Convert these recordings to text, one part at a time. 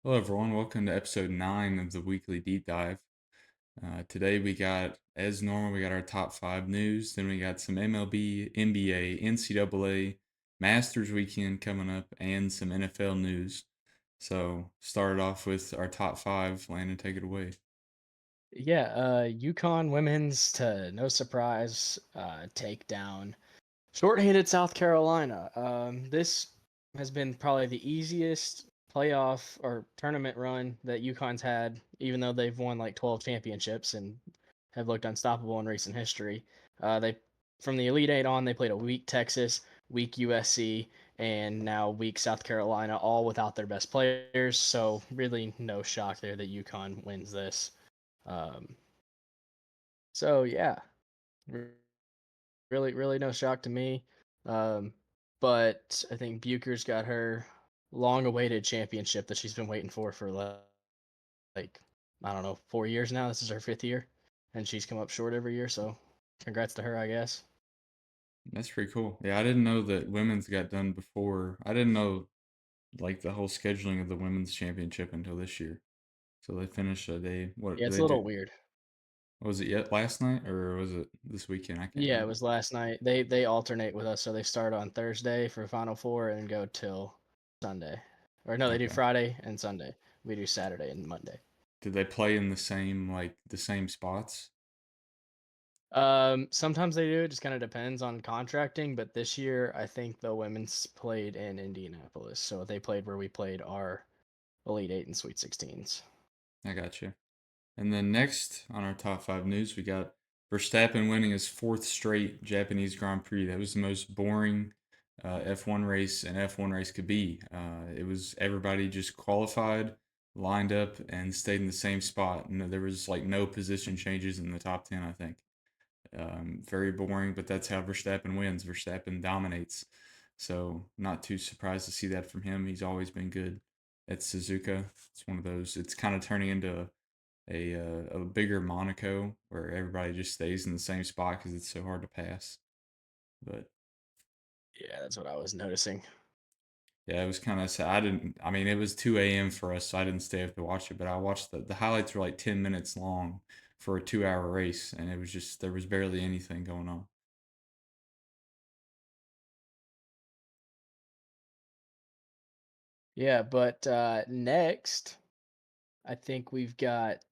Hello, everyone. Welcome to episode 9 of the weekly deep dive. Today, we got, as normal, we got our top five news. Then we got some MLB, NBA, NCAA, Masters weekend coming up, and some NFL news. So, started off with our top five. Landon, take it away. Yeah, UConn women's to no surprise take down shorthanded South Carolina. This has been probably the easiest playoff or tournament run that UConn's had, even though they've won like 12 championships and have looked unstoppable in recent history. They from the Elite Eight on, they played a weak Texas, weak USC, and now weak South Carolina, all without their best players. So really, no shock there that UConn wins this. Um, so yeah, really no shock to me. Um, but I think Bucher's got her long-awaited championship that she's been waiting for like I don't know 4 years now. This is her fifth year, and she's come up short every year. So congrats to her, I guess. That's pretty cool. Yeah, I didn't know that women's got done before. I didn't know, like, the whole scheduling of the women's championship until this year. So, they finished a day. What Yeah, did it's they a little do? weird. Was it yet last night or was it this weekend? I can't Yeah, it remember. was last night. They alternate with us, so they start on Thursday for Final Four and go till Sunday. Or no, they do Okay. Friday and Sunday. We do Saturday and Monday. Did they play in the same spots? Sometimes they do. It just kind of depends on contracting. But this year, I think the women's played in Indianapolis, so they played where we played our Elite Eight and Sweet 16s. I got you. And then next on our top five news, we got Verstappen winning his fourth straight Japanese Grand Prix. That was the most boring F1 race an F1 race could be. It was everybody just qualified, lined up, and stayed in the same spot. No, there was like no position changes in the top 10, I think. Very boring, but that's how Verstappen wins. Verstappen dominates. So, not too surprised to see that from him. He's always been good at Suzuka. It's one of those, it's kind of turning into a bigger Monaco where everybody just stays in the same spot because it's so hard to pass. But Yeah, that's what I was noticing. yeah, it was kind of sad. I didn't. I mean, it was 2 a.m. for us, so I didn't stay up to watch it. But I watched the highlights were like 10 minutes long for a 2 hour race, and it was just there was barely anything going on. Yeah, but next, I think we've got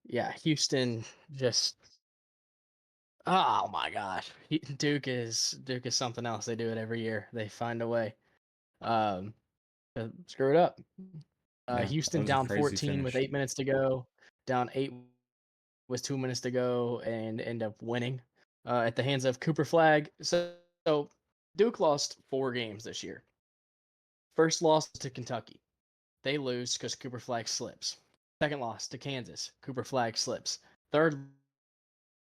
yeah, Houston just oh my gosh. Duke is something else. They do it every year. They find a way. Um screw it up. Yeah, that Houston was a down crazy 14 with finish. 8 minutes to go, down 8 with 2 minutes to go, and end up winning at the hands of Cooper Flag. So Duke lost 4 games this year. First loss to Kentucky. They lose because Cooper Flag slips. Second loss to Kansas. Cooper Flag slips. Third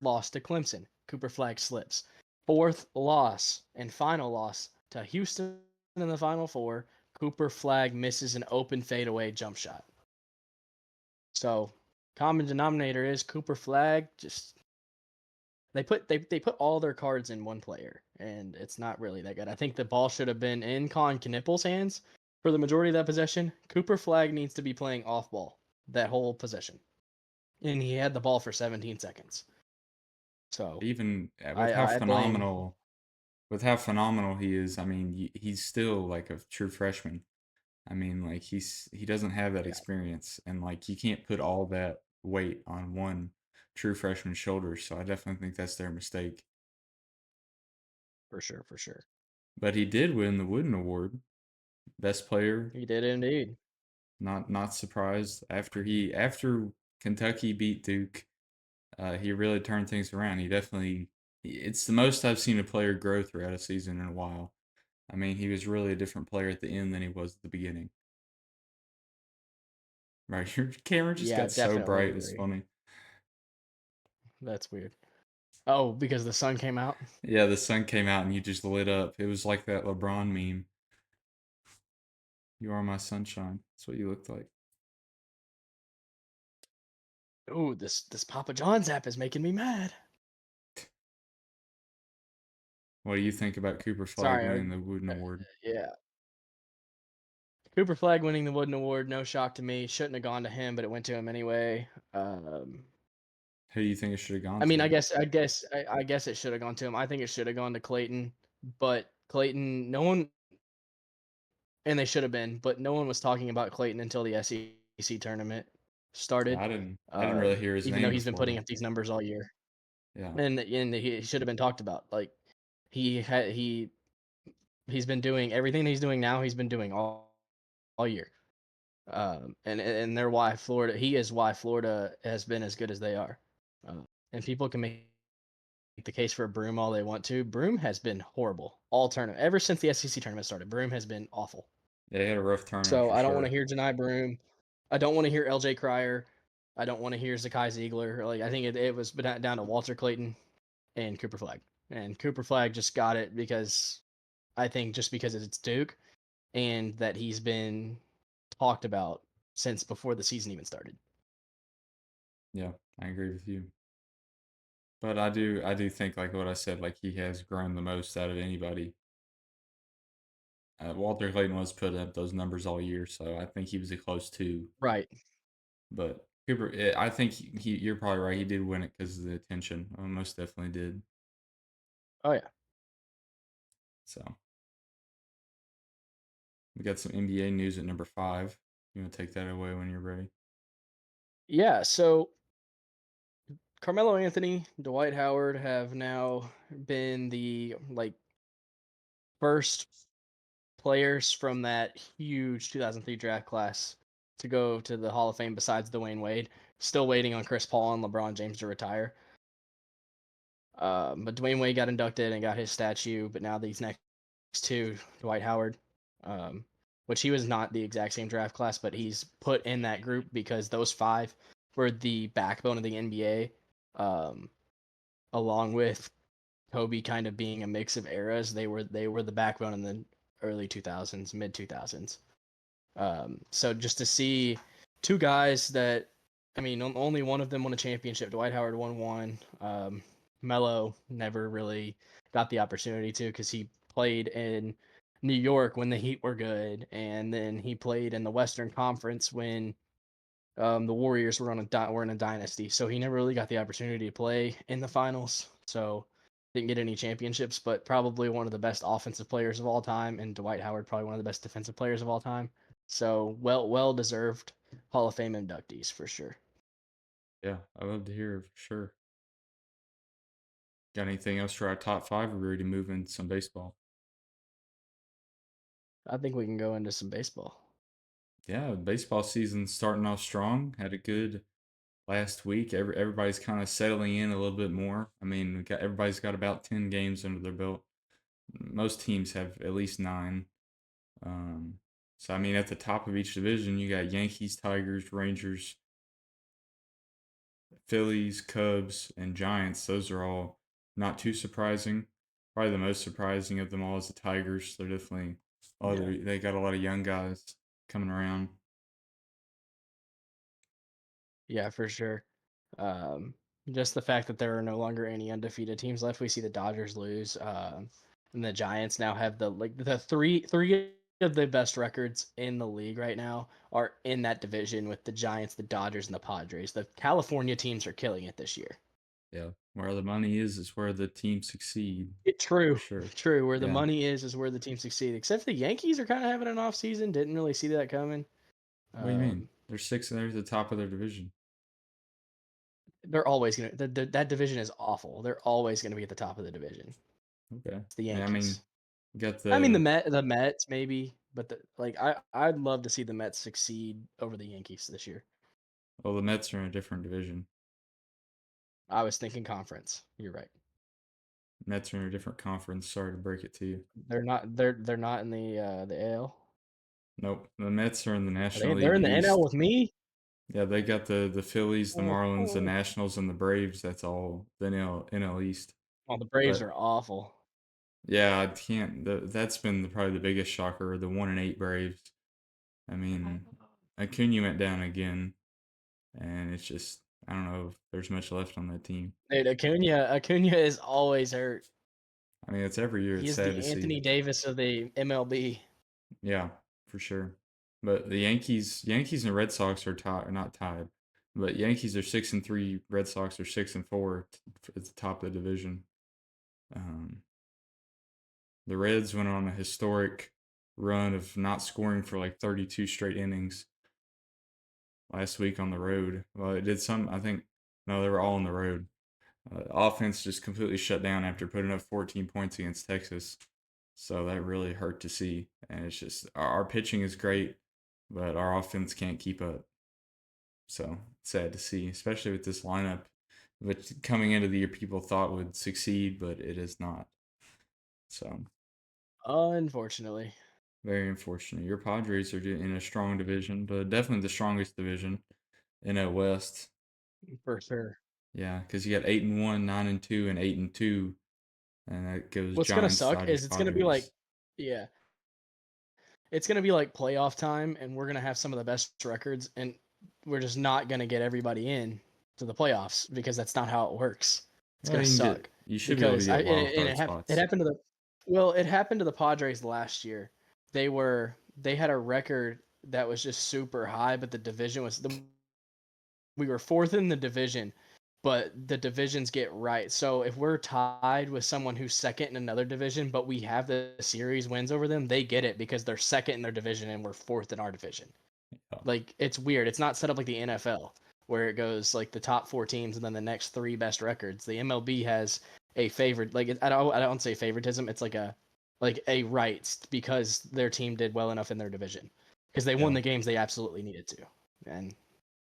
loss to Clemson. Cooper Flag slips. Fourth loss and final loss to Houston in the Final Four. Cooper Flag misses an open fadeaway jump shot. So common denominator is Cooper Flag just they put all their cards in one player, and it's not really that good. I think the ball should have been in Con Knippel's hands for the majority of that possession. Cooper Flag needs to be playing off ball that whole possession, and he had the ball for 17 seconds. So Even with I how I blame phenomenal he is, I mean, he's still like a true freshman. I mean, like he doesn't have that yeah, experience, and like you can't put all that weight on one true freshman's shoulders. So I definitely think that's their mistake. for sure. But he did win the Wooden Award, best player. He did indeed. Not surprised after Kentucky beat Duke. He really turned things around. He definitely. It's the most I've seen a player grow throughout a season in a while. I mean, he was really a different player at the end than he was at the beginning. Right, your camera just Yeah, got so definitely bright. It's agree. funny. That's weird. Oh, because the sun came out. Yeah, the sun came out and you just lit up. It was like that LeBron meme. You are my sunshine. That's what you looked like. Ooh, this Papa John's app is making me mad. What do you think about Cooper Flag Sorry. winning the Wooden Award? Yeah. Cooper Flag winning the Wooden Award, no shock to me. Shouldn't have gone to him, but it went to him anyway. Who do you think it should have gone I mean, to? I guess it should have gone to him. I think it should have gone to Clayton, but Clayton, no one, and they should have been, but no one was talking about Clayton until the SEC tournament started. I didn't really hear his Even though name he's been before putting then. up these numbers all year, Yeah, and he should have been talked about. Like he's been doing everything he's doing now. He's been doing all year. And they're why Florida. He is why Florida has been as good as they are. And people can make the case for Broom all they want to. Broom has been horrible all tournament ever since the SEC tournament started. Broom has been awful. yeah, he had a rough tournament So for I don't want to sure. hear deny Broom. I don't want to hear LJ Cryer. I don't want to hear Zakai Ziegler. Like I think it was down to Walter Clayton and Cooper Flag. And Cooper Flag just got it because I think just because it's Duke and that he's been talked about since before the season even started. Yeah, I agree with you. But I do think like what I said, like he has grown the most out of anybody. Walter Clayton was putting up those numbers all year, so I think he was a close two. Right. But Cooper, I think you're probably right. He did win it because of the attention. Most definitely did. Oh yeah. So we got some NBA news at number five. You want to take that away when you're ready? Yeah. So Carmelo Anthony, Dwight Howard have now been the first players from that huge 2003 draft class to go to the Hall of Fame besides Dwayne Wade. Still waiting on Chris Paul and LeBron James to retire. But Dwayne Wade got inducted and got his statue. But now these next two, Dwight Howard, um, which he was not the exact same draft class, but he's put in that group because those five were the backbone of the NBA, um, along with Kobe kind of being a mix of eras. They were the backbone in the early 2000s, mid 2000s. So just to see two guys that, I mean, only one of them won a championship. Dwight Howard won one. Melo never really got the opportunity to because he played in New York when the Heat were good, and then he played in the Western Conference when the Warriors were in a dynasty. So he never really got the opportunity to play in the finals. So didn't get any championships, but probably one of the best offensive players of all time, and Dwight Howard probably one of the best defensive players of all time. So well deserved Hall of Fame inductees for sure. Yeah, I love to hear it for sure. Got anything else for our top five? Or are we ready to move into some baseball? I think we can go into some baseball. Yeah, baseball season starting off strong. Had a good last week. Everybody's kind of settling in a little bit more. I mean, everybody's got about 10 games under their belt. Most teams have at least nine. Um, so, I mean, at the top of each division, you got Yankees, Tigers, Rangers, Phillies, Cubs, and Giants. Those are all not too surprising. Probably the most surprising of them all is the Tigers. They're definitely, Yeah. they got a lot of young guys coming around. Yeah, for sure. Um, just the fact that there are no longer any undefeated teams left. We see the Dodgers lose, and the Giants now have the three of the best records in the league right now are in that division with the Giants, the Dodgers, and the Padres. The California teams are killing it this year. Yeah, where the money is where the team succeed for True, sure. true. Where the Yeah. money is where the teams succeed. Except the Yankees are kind of having an off season. Didn't really see that coming. What do you mean? Um, They're six and they're at the top of their division. they're always gonna that division is awful. They're always gonna be at the top of the division. Okay. It's the Yeah, I Yankees. mean, you got I mean the The Mets maybe, but I'd love to see the Mets succeed over the Yankees this year. well, the Mets are in a different division. I was thinking conference. You're right. Mets are in a different conference. Sorry to break it to you. They're not in the AL. Nope. The Mets are in the Are National they they're League in the NL East. with me? Yeah, they got the Phillies, the Marlins, the Oh, Nationals, and the Braves. That's all the NL East. the Braves But are awful. yeah, I can't. That's been probably the biggest shocker. The 1-8 Braves. I mean, Acuna went down again, and it's just I don't know if there's much left on that team. Dude, Acuna is always hurt. I mean, it's every year. He It's is sad to the see. Anthony Davis of the MLB. Yeah, for sure. But the Yankees and Red Sox are tied, not tied, but Yankees are 6-3. Red Sox are 6-4 at the top of the division. Um, the Reds went on a historic run of not scoring for like 32 straight innings last week on the road. Well, it did some. I think no, they were all on the road. Offense just completely shut down after putting up 14 points against Texas. So that really hurt to see. And it's just our pitching is great, but our offense can't keep up. So sad to see, especially with this lineup, which coming into the year people thought would succeed, but it is not. So Unfortunately, very unfortunate. Your Padres are in a strong division, but definitely the strongest division in a West. for sure. Yeah, because you got 8-1, 9-2, and 8-2, and that goes What's gonna Giants, suck Dodgers, is it's gonna be like, Padres. yeah, it's gonna be like playoff time, and we're gonna have some of the best records, and we're just not gonna get everybody in to the playoffs because that's not how it works. It's Well, gonna suck you should be able to because get wild and card it spots. happened to the well, it happened to the Padres last year. They had a record that was just super high, but the division was we were fourth in the division, but the divisions get right. So if we're tied with someone who's second in another division, but we have the series wins over them, they get it because they're second in their division and we're fourth in our division. Yeah, Like it's weird. It's not set up like the NFL where it goes like the top four teams and then the next three best records. The MLB has a favored like I don't say favoritism. It's like a rights because their team did well enough in their division because they won yeah. the games they absolutely needed to. And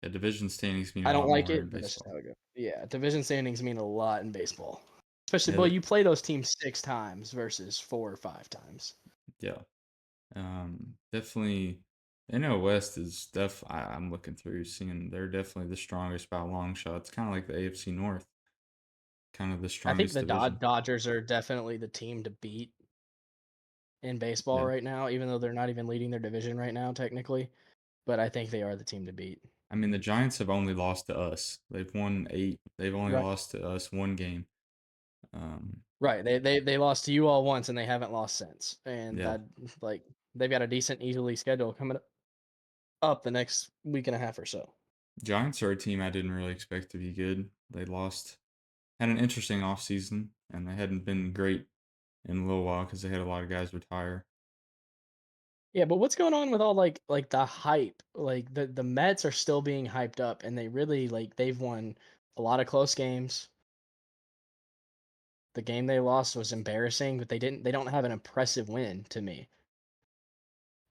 Yeah, division standings mean I a don't lot like more in it, but that's just baseball. how it goes. Yeah, division standings mean a lot in baseball. Especially, Yeah, well, you play those teams 6 times versus 4 or 5 times. yeah. Definitely. NL West is I'm looking through, seeing they're definitely the strongest by a long shot. It's kind of like the AFC North, kind of the I think strongest the division. Dodgers are definitely the team to beat in baseball Yeah, right now, even though they're not even leading their division right now, technically. But I think they are the team to beat. I mean the Giants have only lost to us. They've won 8. They've only Right. lost to us one game. Um, Right. They lost to you all once and they haven't lost since. And yeah, that like they've got a decent easily schedule coming up the next week and a half or so. Giants are a team I didn't really expect to be good. They lost, had an interesting offseason, and they hadn't been great in a little while because they had a lot of guys retire. Yeah, but what's going on with all like the hype? Like the Mets are still being hyped up and they really like they've won a lot of close games. The game they lost was embarrassing, but they don't have an impressive win to me.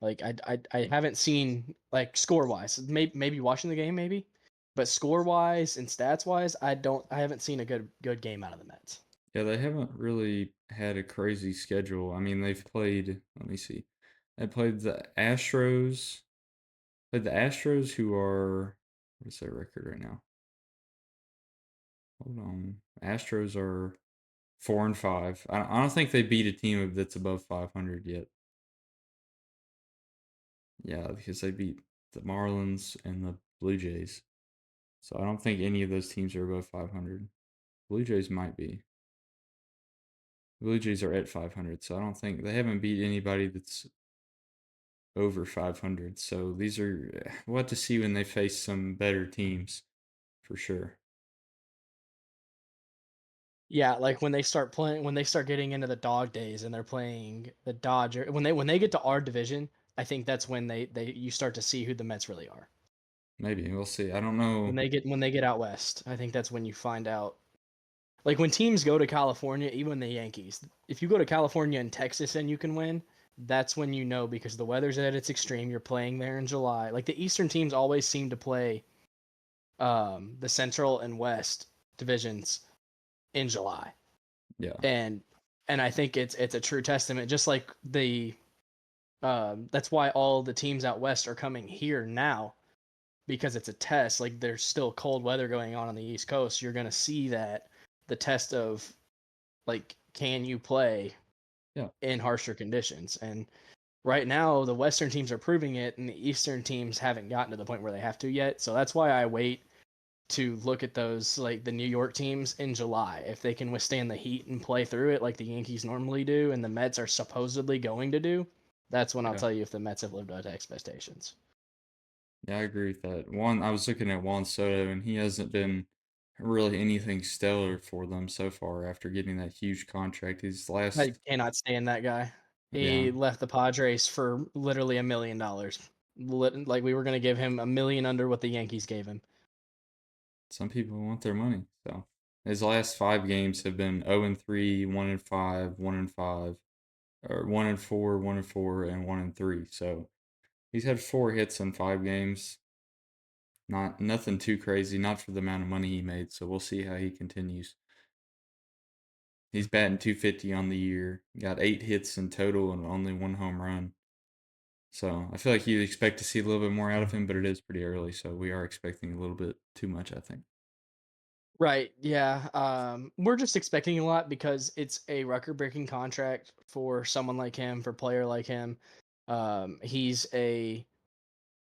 Like I haven't seen like score wise. Maybe watching the game maybe, but score wise and stats wise, I haven't seen a good game out of the Mets. Yeah, they haven't really had a crazy schedule. I mean, they've played, let me see. They played the Astros who are, what is their record right now? Hold on. Astros are 4-5. I don't think they beat a team that's above 500 yet. Yeah, because they beat the Marlins and the Blue Jays. So I don't think any of those teams are above 500. Blue Jays might be. Blue Jays are at 500, so I don't think they haven't beat anybody that's over 500. So these are we'll have to see when they face some better teams for sure. Yeah, like when they start getting into the dog days and they're playing the Dodger when they get to our division, I think that's when they you start to see who the Mets really are. Maybe we'll see. I don't know. When they get out west, I think that's when you find out. Like when teams go to California, even the Yankees, if you go to California and Texas and you can win, that's when you know because the weather's at its extreme. You're playing there in July. Like the Eastern teams always seem to play the Central and West divisions in July, Yeah, and I think it's a true testament. Just like the that's why all the teams out west are coming here now because it's a test. Like there's still cold weather going on the East Coast. You're gonna see that the test of like can you play yeah, in harsher conditions? And right now the Western teams are proving it, and the Eastern teams haven't gotten to the point where they have to yet. So that's why I wait to look at those like the New York teams in July if they can withstand the heat and play through it like the Yankees normally do and the Mets are supposedly going to do. That's when I'll Yeah. tell you if the Mets have lived up to expectations. Yeah, I agree with that. I was looking at Juan Soto, and he hasn't been really anything stellar for them so far after getting that huge contract. His I last, cannot stand that guy. yeah, He left the Padres for literally $1 million. Like we were gonna give him 1 million under what the Yankees gave him. some people want their money. So his last 5 games have been 0-3, 1-5, 1-5, or 1-4, 1-4, and 1-3. So he's had 4 hits in 5 games. Not nothing too crazy, not for the amount of money he made. So we'll see how he continues. He's batting 250 on the year. Got 8 hits in total and only 1 home run. So I feel like you'd expect to see a little bit more out of him, but it is pretty early. So we are expecting a little bit too much, I think. Right. Yeah. We're just expecting a lot because it's a record-breaking contract for someone like him, for a player like him. He's a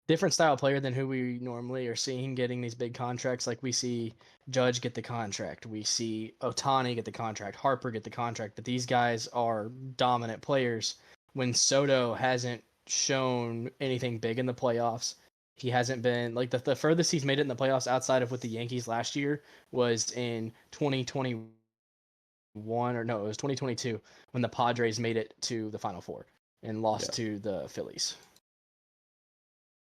different style player than who we normally are seeing getting these big contracts. Like we see Judge get the contract, we see Otani get the contract, Harper get the contract, but these guys are dominant players. When Soto hasn't shown anything big in the playoffs, he hasn't been like the furthest he's made it in the playoffs outside of with the Yankees last year was in 2021 or no, it was 2022 when the Padres made it to the Final Four and lost Yeah. to the Phillies.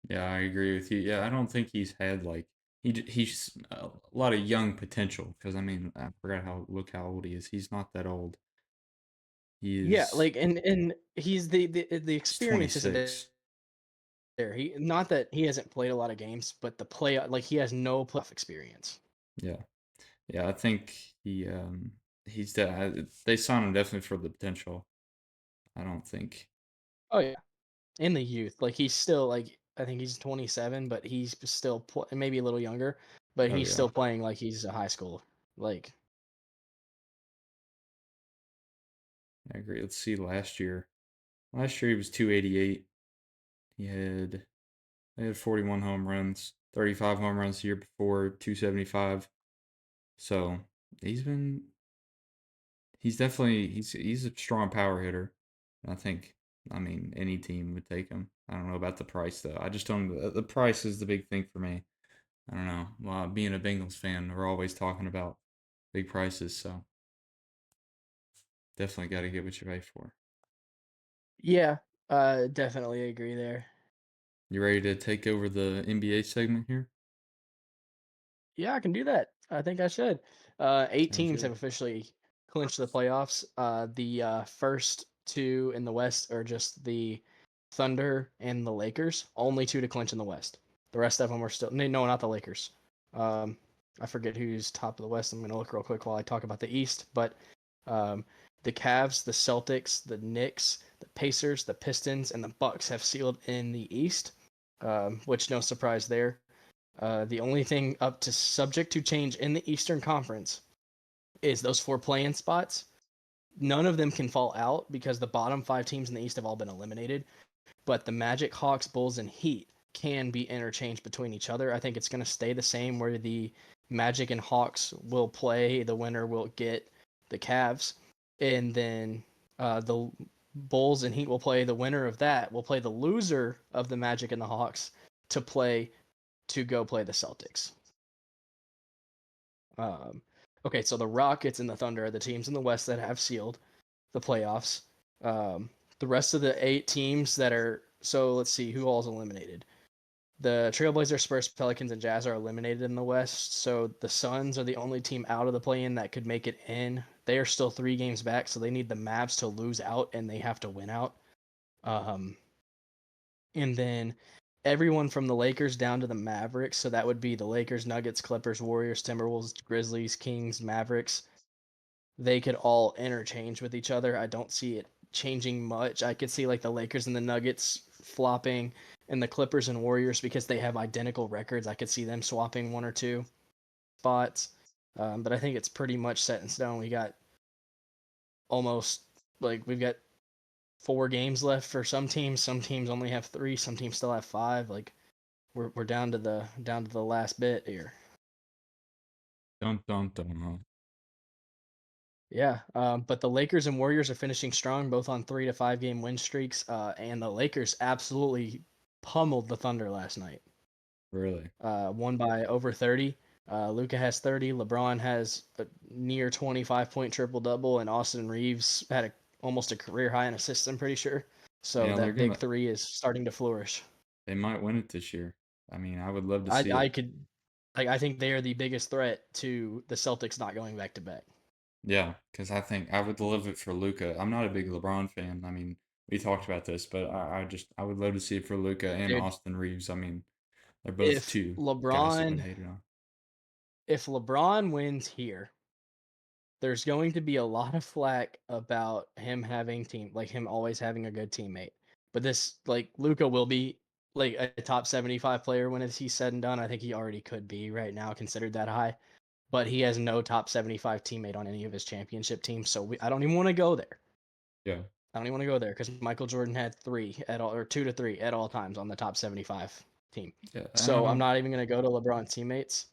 Yeah, I agree with you. Yeah, I don't think he's had like he's a lot of young potential because I mean I forgot how look how old he is. He's not that old. He Yeah, is like and he's the he's experience isn't 26. there. He not that he hasn't played a lot of games, but the play like he has no playoff experience. Yeah, yeah. I think they signed him definitely for the potential. I don't think. Oh yeah, in the youth, like he's still like I think he's 27, but he's still maybe a little younger, but Oh he's yeah, still playing like he's a high school. Like I agree. Let's see. Last year he was 288. He had They had 41 home runs, 35 home runs the year before, 275. So he's been he's a strong power hitter. I think I mean any team would take him. I don't know about the price though. I just don't. The price is the big thing for me. I don't know. Well, being a Bengals fan, we're always talking about big prices, so definitely got to get what you pay for. yeah, definitely agree there. You ready to take over the NBA segment here? Yeah, I can do that. I think I should. Eight Sounds teams have good. officially clinched the playoffs. The first two in the West are just the Thunder and the Lakers. Only two to clinch in the West. The rest of them are still no, not the Lakers. Um, I forget who's top of the West. I'm gonna look real quick while I talk about the East. But um, the Cavs, the Celtics, the Knicks, the Pacers, the Pistons, and the Bucks have sealed in the East. Which no surprise there. The only thing up to subject to change in the Eastern Conference is those four play-in spots. None of them can fall out because the bottom five teams in the East have all been eliminated. But the Magic, Hawks, Bulls, and Heat can be interchanged between each other. I think it's going to stay the same where the Magic and Hawks will play. The winner will get the Cavs. And then the Bulls and Heat will play. The winner of that will play the loser of the Magic and the Hawks to go play the Celtics. Um, okay, so the Rockets and the Thunder are the teams in the West that have sealed the playoffs. Um, the rest of the eight teams that are so let's see who all's eliminated. The Trailblazers, Spurs, Pelicans, and Jazz are eliminated in the West. So the Suns are the only team out of the play-in that could make it in. They are still 3 games back, so they need the Mavs to lose out and they have to win out. Um, and then everyone from the Lakers down to the Mavericks. So that would be the Lakers, Nuggets, Clippers, Warriors, Timberwolves, Grizzlies, Kings, Mavericks. They could all interchange with each other. I don't see it changing much. I could see like the Lakers and the Nuggets flopping and the Clippers and Warriors because they have identical records. I could see them swapping one or two spots. But I think it's pretty much set in stone. We got almost like we've got 4 games left for some teams. Some teams only have three. Some teams still have five. Like we're down to the last bit here. Dun dun dun. Yeah, but the Lakers and Warriors are finishing strong, both on 3 to 5 game win streaks. And the Lakers absolutely pummeled the Thunder last night. Really? Won by over 30. Luca has 30. LeBron has a near 25-point triple double, and Austin Reeves had almost a career high in assists. I'm pretty sure. So Yeah, they're that big gonna. three is starting to flourish. They might win it this year. I mean, I would love to I see I it. could I think they are the biggest threat to the Celtics not going back to back. Yeah, because I think I would love it for Luca. I'm not a big LeBron fan. I mean, we talked about this, but I would love to see it for Luca and Dude, Austin Reeves. I mean, they're both if two guys who've been LeBron hated on. if LeBron wins here, there's going to be a lot of flack about him having him always having a good teammate. But this like Luca will be like a top 75 player when it's he's said and done. I think he already could be right now considered that high, but he has no top 75 teammate on any of his championship teams. So I don't even want to go there. Yeah, I don't even want to go there because Michael Jordan had three at all, or 2 to 3 at all times on the top 75 team. yeah, and So I'm not even going to go to LeBron's teammates.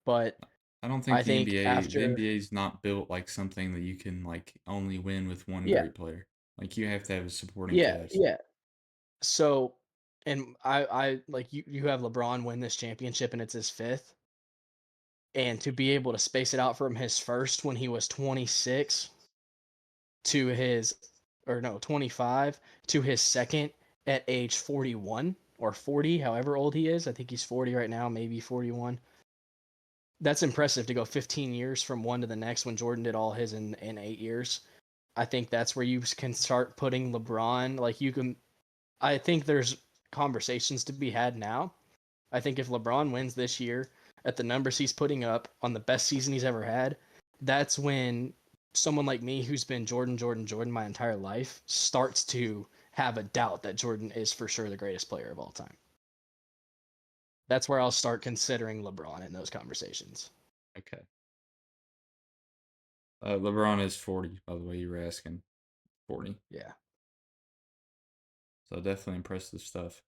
But I don't think I think The after, NBA is not built like something that you can like only win with one yeah, great player. Like you have to have a supporting yeah, cast. yeah. So, and I like you have LeBron win this championship and it's his fifth, and to be able to space it out from his first when he was 26 to his, or no, 25 to his second at age 41 or 40, however old he is. I think he's 40 right now, maybe 41. That's impressive to go 15 years from one to the next when Jordan did all his in 8 years. I think that's where you can start putting LeBron. Like you can, I think there's conversations to be had now. I think if LeBron wins this year at the numbers he's putting up on the best season he's ever had, that's when someone like me who's been Jordan, Jordan, Jordan my entire life starts to have a doubt that Jordan is for sure the greatest player of all time. That's where I'll start considering LeBron in those conversations. Okay. LeBron is 40, by the way, you were asking. 40. Yeah. So definitely impressive stuff.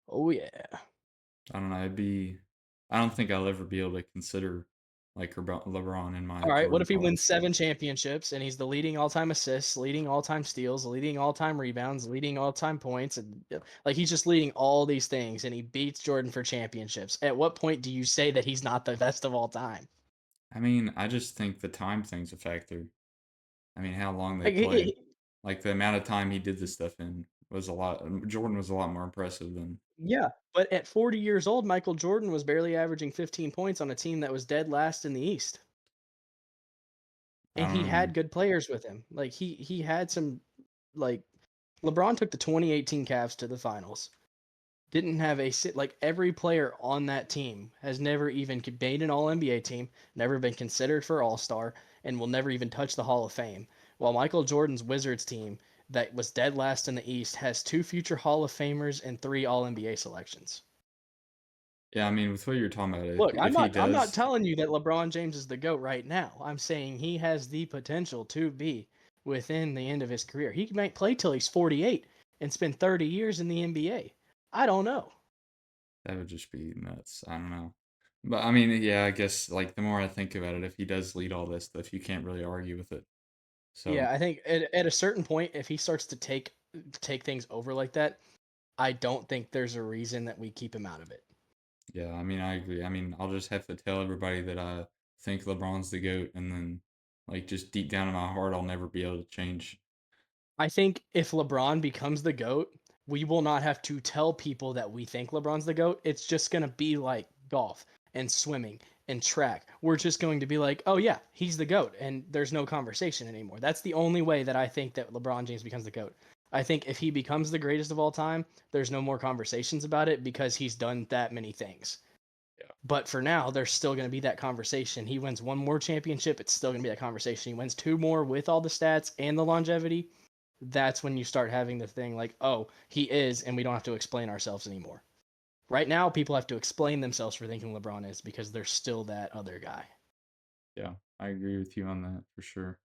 Oh yeah. I don't know. I don't think I'll ever be able to consider like LeBron in my All right. What Jordan if he wins columns. 7 championships and he's the leading all-time assists, leading all-time steals, leading all-time rebounds, leading all-time points, and like he's just leading all these things, and he beats Jordan for championships? At what point do you say that he's not the best of all time? I mean, I just think the time thing's a factor. I mean, how long they Like, played. Like the amount of time he did this stuff in was a lot. Jordan was a lot more impressive than yeah, but at 40 years old, Michael Jordan was barely averaging 15 points on a team that was dead last in the East, I and he don't know. had good players with him. Like he had some like LeBron took the 2018 Cavs to the finals. Didn't have a sit like every player on that team has never even made an All NBA team, never been considered for All Star, and will never even touch the Hall of Fame. While Michael Jordan's Wizards team, that was dead last in the East, has 2 future Hall of Famers and 3 All NBA selections. Yeah, I mean, with what you're talking about, Look, I'm if he not does, telling you that LeBron James is the GOAT right now. I'm saying he has the potential to be within the end of his career. He might play till he's 48 and spend 30 years in the NBA. I don't know. that would just be nuts. I don't know. But I mean, yeah, I guess like the more I think about it, if he does lead all this stuff, you can't really argue with it. Yeah, So I think at a certain point, if he starts to take things over like that, I don't think there's a reason that we keep him out of it. yeah, I mean, I agree. I mean, I'll just have to tell everybody that I think LeBron's the GOAT, and then like just deep down in my heart, I'll never be able to change. I think if LeBron becomes the GOAT, we will not have to tell people that we think LeBron's the GOAT. It's just going to be like golf and swimming and track. We're just going to be like, oh, yeah, he's the GOAT. And there's no conversation anymore. That's the only way that I think that LeBron James becomes the GOAT. I think if he becomes the greatest of all time, there's no more conversations about it because he's done that many things. Yeah, But for now, there's still going to be that conversation. He wins one more championship, it's still going to be that conversation. He wins two more with all the stats and the longevity. That's when you start having the thing like, oh, he is, and we don't have to explain ourselves anymore. Right now, people have to explain themselves for thinking LeBron is because there's still that other guy. yeah, I agree with you on that for sure.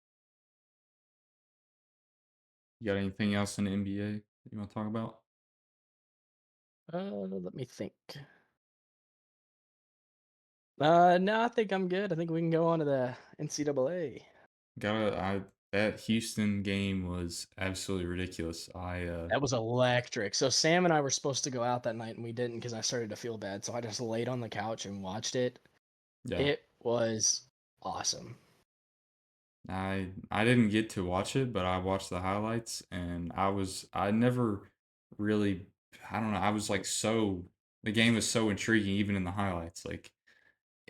You got anything else in the NBA that you want to talk about? Let me think. No, I think I'm good. I think we can go on to the NCAA. Gotta I That Houston game was absolutely ridiculous. That was electric. So Sam and I were supposed to go out that night and we didn't because I started to feel bad. So I just laid on the couch and watched it. Yeah. It was awesome. I didn't get to watch it, but I watched the highlights and I never really I don't know, I was like so the game was so intriguing even in the highlights. Like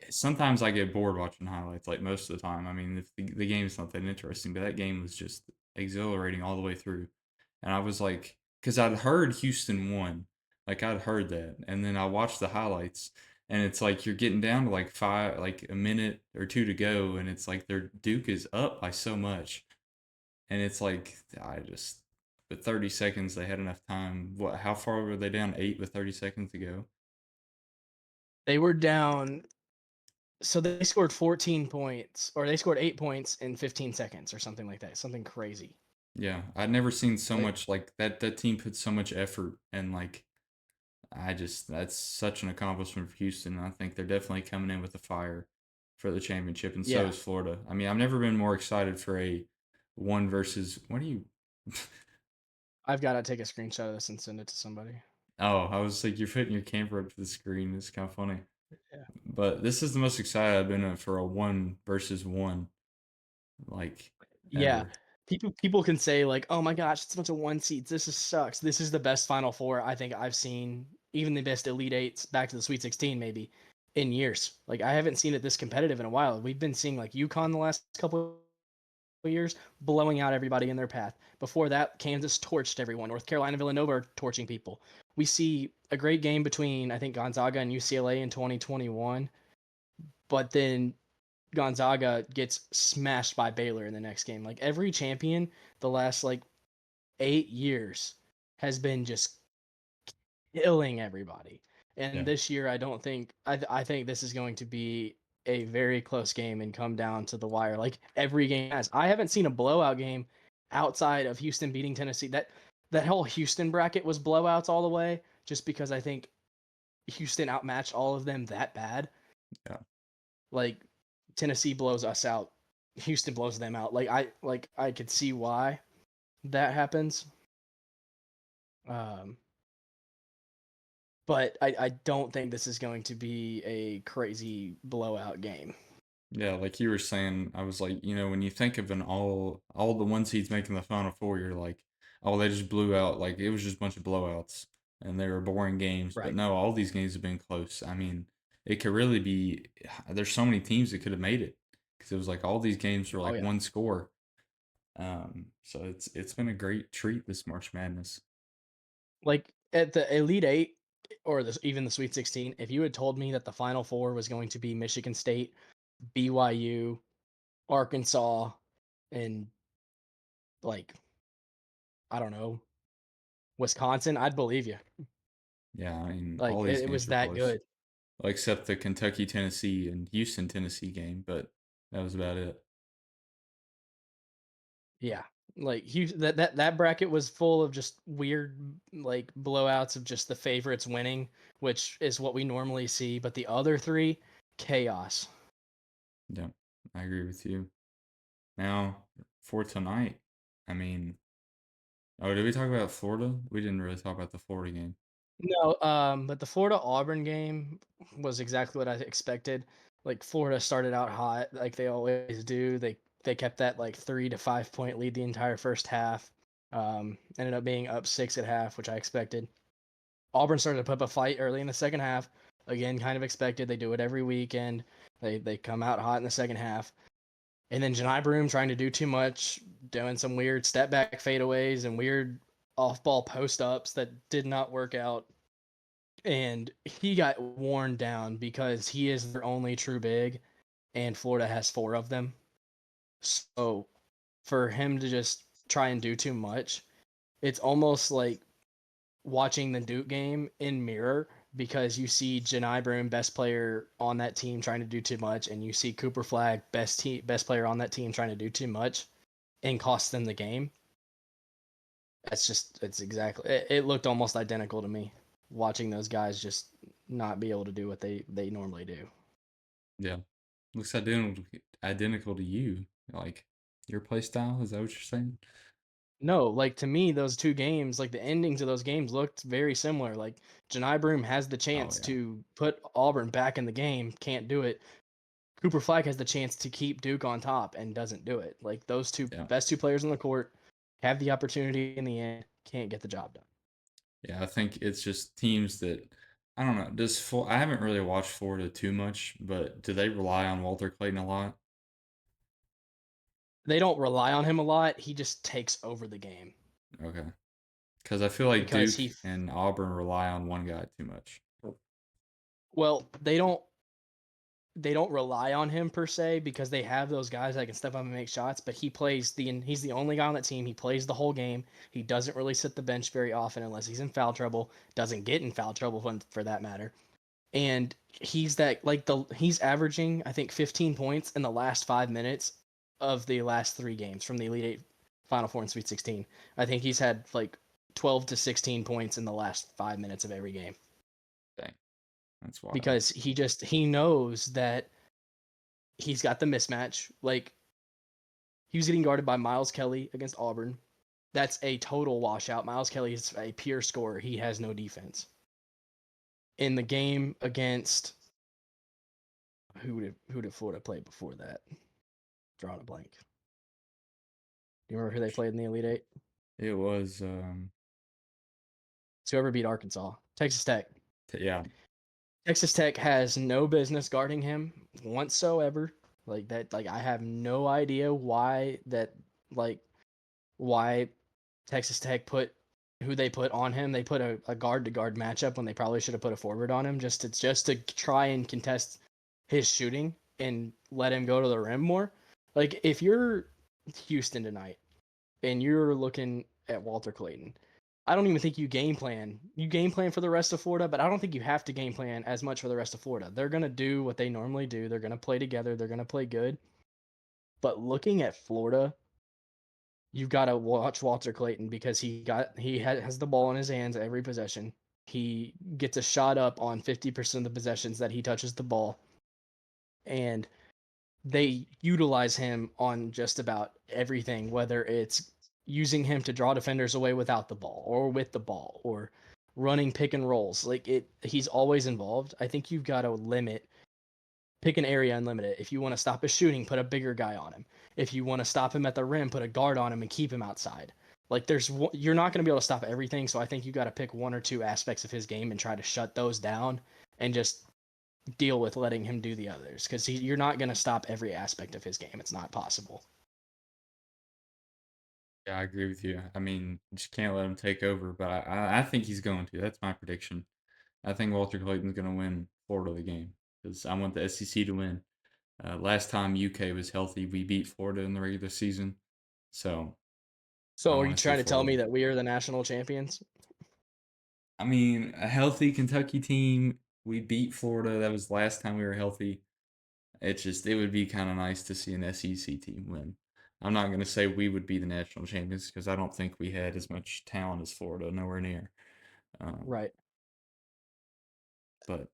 sometimes I get bored watching highlights, like most of the time. I mean, if the game's not that interesting, but that game was just exhilarating all the way through. And I was like, because I'd heard Houston won, like I'd heard that, and then I watched the highlights, and it's like you're getting down to like like a minute or two to go, and it's like their Duke is up by so much, and it's like but 30 seconds they had enough time. What? How far were they down? Eight with 30 seconds to go. They were down. So they scored 14 points, or they scored 8 points in 15 seconds, or something like that. Something crazy. Yeah, I'd never seen so Like, much like that. That team put so much effort and like that's such an accomplishment for Houston. I think they're definitely coming in with a fire for the championship, and so yeah, is Florida. I mean, I've never been more excited for a one versus. What do you? I've got to take a screenshot of this and send it to somebody. Oh, I was like, you're putting your camera up to the screen. It's kind of funny, Yeah. but this is the most excited I've been for a one versus one like Yeah. ever. People can say like, "Oh my gosh, it's a bunch of one seeds. This is sucks." This is the best Final Four I think I've seen, even the best Elite Eights back to the Sweet 16 maybe in years. Like I haven't seen it this competitive in a while. We've been seeing like UConn the last couple of years blowing out everybody in their path. Before that, Kansas torched everyone. North Carolina, Villanova are torching people. We see a great game between I think Gonzaga and UCLA in 2021, but then Gonzaga gets smashed by Baylor in the next game. Like every champion the last like 8 years has been just killing everybody. And Yeah, this year, I don't think I think this is going to be a very close game and come down to the wire. Like every game has. I haven't seen a blowout game outside of Houston beating Tennessee. That whole Houston bracket was blowouts all the way, just because I think Houston outmatched all of them that bad. yeah, Like Tennessee blows us out, Houston blows them out. I could see why that happens. Um, but I don't think this is going to be a crazy blowout game. yeah. Like you were saying, I was like, when you think of an all the one seeds making the Final Four, you're like, oh, they just blew out. Like it was just a bunch of blowouts, and they were boring games. But Right. no, all these games have been close. I mean, it could really be. There's so many teams that could have made it because it was like all these games were Oh like yeah. one score. So it's been a great treat this March Madness. Like at the Elite Eight or even the Sweet 16, if you had told me that the Final Four was going to be Michigan State, BYU, Arkansas, and like I don't know, Wisconsin, I'd believe you. Yeah, I mean, Like all it, these it games was were that close. good. Well, except the Kentucky Tennessee and Houston Tennessee game, but that was about it. Yeah. Like that bracket was full of just weird like blowouts of just the favorites winning, which is what we normally see, but the other three, chaos. Yeah, I agree with you. Now, for tonight, I mean, oh, did we talk about Florida? We didn't really talk about the Florida game. No, but the Florida Auburn game was exactly what I expected. Like Florida started out hot, like they always do. They kept that like 3 to 5 point lead the entire first half. Ended up being up six at half, which I expected. Auburn started to put up a fight early in the second half. Again, kind of expected. They do it every weekend. They come out hot in the second half. And then Janai Broom trying to do too much, doing some weird step back fadeaways and weird off ball post ups that did not work out. And he got worn down because he is their only true big, and Florida has four of them. So for him to just try and do too much, it's almost like watching the Duke game in mirror because you see Janai Broom, best player on that team, trying to do too much, and you see Cooper Flag, best player on that team, trying to do too much, and cost them the game. It's exactly it looked almost identical to me watching those guys just not be able to do what they normally do. Yeah. Looks identical to you. Like your play style. Is that what you're saying? No, like to me, those two games, like the endings of those games looked very similar. Like Janai Broom has the Oh chance yeah. to put Auburn back in the game, can't do it. Cooper Flag has the chance to keep Duke on top and doesn't do it. Like those two Yeah. best two players on the court have the opportunity in the end, can't get the job done. Yeah. I think it's just teams that I don't know. I haven't really watched Florida too much, but do they rely on Walter Clayton a lot? They don't rely on him a lot. He just takes over the game Okay. Because I feel like because Duke he and Auburn rely on one guy too much. well, they don't rely on him per se because they have those guys that can step up and make shots, but he's the only guy on that team. He plays the whole game. He doesn't really sit the bench very often unless he's in foul trouble, doesn't get in foul trouble for that matter. And he's averaging I think 15 points in the last 5 minutes of the last 3 games from the Elite 8 Final Four and Sweet 16. I think he's had like 12 to 16 points in the last 5 minutes of every game Dang. That's wild. because he knows that he's got the mismatch. Like he was getting guarded by Miles Kelly against Auburn. That's a total washout. Miles Kelly is a pure scorer. He has no defense. In the game against who did Florida play before that? Drawing a blank. Do you remember who they played in the Elite Eight? It was It's whoever beat Arkansas. Texas Tech. yeah. Texas Tech has no business guarding him whatsoever. Like that. Like I have no idea why that. Like why Texas Tech put who they put on him. They put a guard to guard matchup when they probably should have put a forward on him just to try and contest his shooting and let him go to the rim more. Like if you're Houston tonight and you're looking at Walter Clayton, I don't even think you game plan. You game plan for the rest of Florida, but I don't think you have to game plan as much for the rest of Florida. They're gonna do what they normally do. They're gonna play together. They're gonna play good. But looking at Florida, you've got to watch Walter Clayton because has the ball in his hands every possession. He gets a shot up on 50% of the possessions that he touches the ball, and they utilize him on just about everything, whether it's using him to draw defenders away without the ball or with the ball or running pick and rolls. He's always involved. I think you've got to pick an area and limit it. If you want to stop his shooting, put a bigger guy on him. If you want to stop him at the rim, put a guard on him and keep him outside. You're not going to be able to stop everything, so I think you got to pick one or two aspects of his game and try to shut those down and just deal with letting him do the others because you're not going to stop every aspect of his game. It's not possible. Yeah, I agree with you. I mean, just can't let him take over, but I think he's going to. That's my prediction. I think Walter Clayton's going to win Florida the game because I want the SEC to win. Last time UK was healthy, we beat Florida in the regular season, so I So are you want to see trying to tell Florida. me that we are the national champions? I mean, a healthy Kentucky team. We beat Florida. That was the last time we were healthy. It would be kind of nice to see an SEC team win. I'm not going to say we would be the national champions because I don't think we had as much talent as Florida, nowhere near. Um, Right. but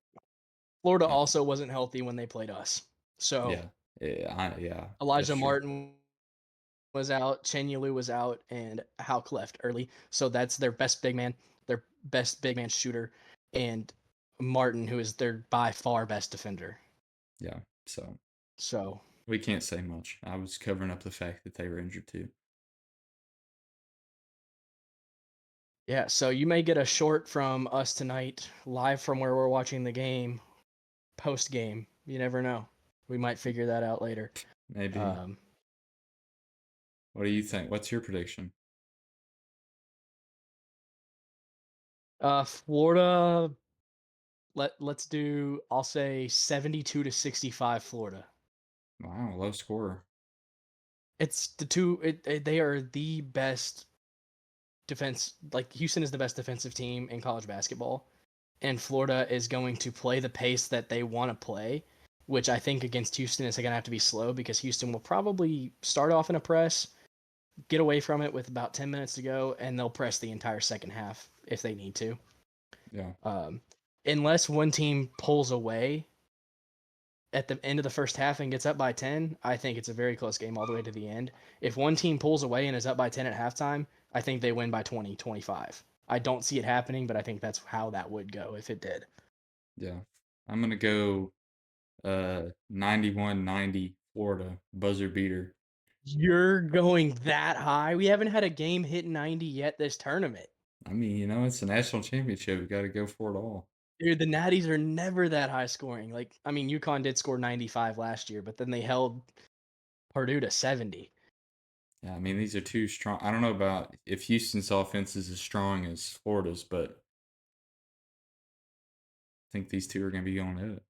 Florida uh, also wasn't healthy when they played us. So yeah, yeah, that's Elijah true. Martin was out, Chen Yilu was out, and Hauk left early. So that's their best big man shooter, and Martin, who is their by far best defender. Yeah, so So we can't say much. I was covering up the fact that they were injured too. yeah, so you may get a short from us tonight, live from where we're watching the game, post game. You never know. We might figure that out later. Maybe. Um, What do you think? What's your prediction? Florida. Let's do. I'll say 72 to 65. Florida. Wow, low scorer. It's the two. They are the best defense. Like Houston is the best defensive team in college basketball, and Florida is going to play the pace that they want to play, which I think against Houston is going to have to be slow because Houston will probably start off in a press, get away from it with about 10 minutes to go, and they'll press the entire second half if they need to. Yeah, Um, unless one team pulls away, at the end of the first half and gets up by 10, I think it's a very close game all the way to the end. If one team pulls away and is up by 10 at halftime, I think they win by 20, 25. I don't see it happening, but I think that's how that would go if it did. Yeah. I'm gonna go 91-90 Florida buzzer beater. You're going that high? We haven't had a game hit 90 yet this tournament. I mean, it's a national championship. We got to go for it all. Dude, the Natties are never that high scoring. Like, I mean, UConn did score 95 last year, but then they held Purdue to 70. Yeah, I mean, these are two strong. I don't know about if Houston's offense is as strong as Florida's, but I think these two are going to be going at it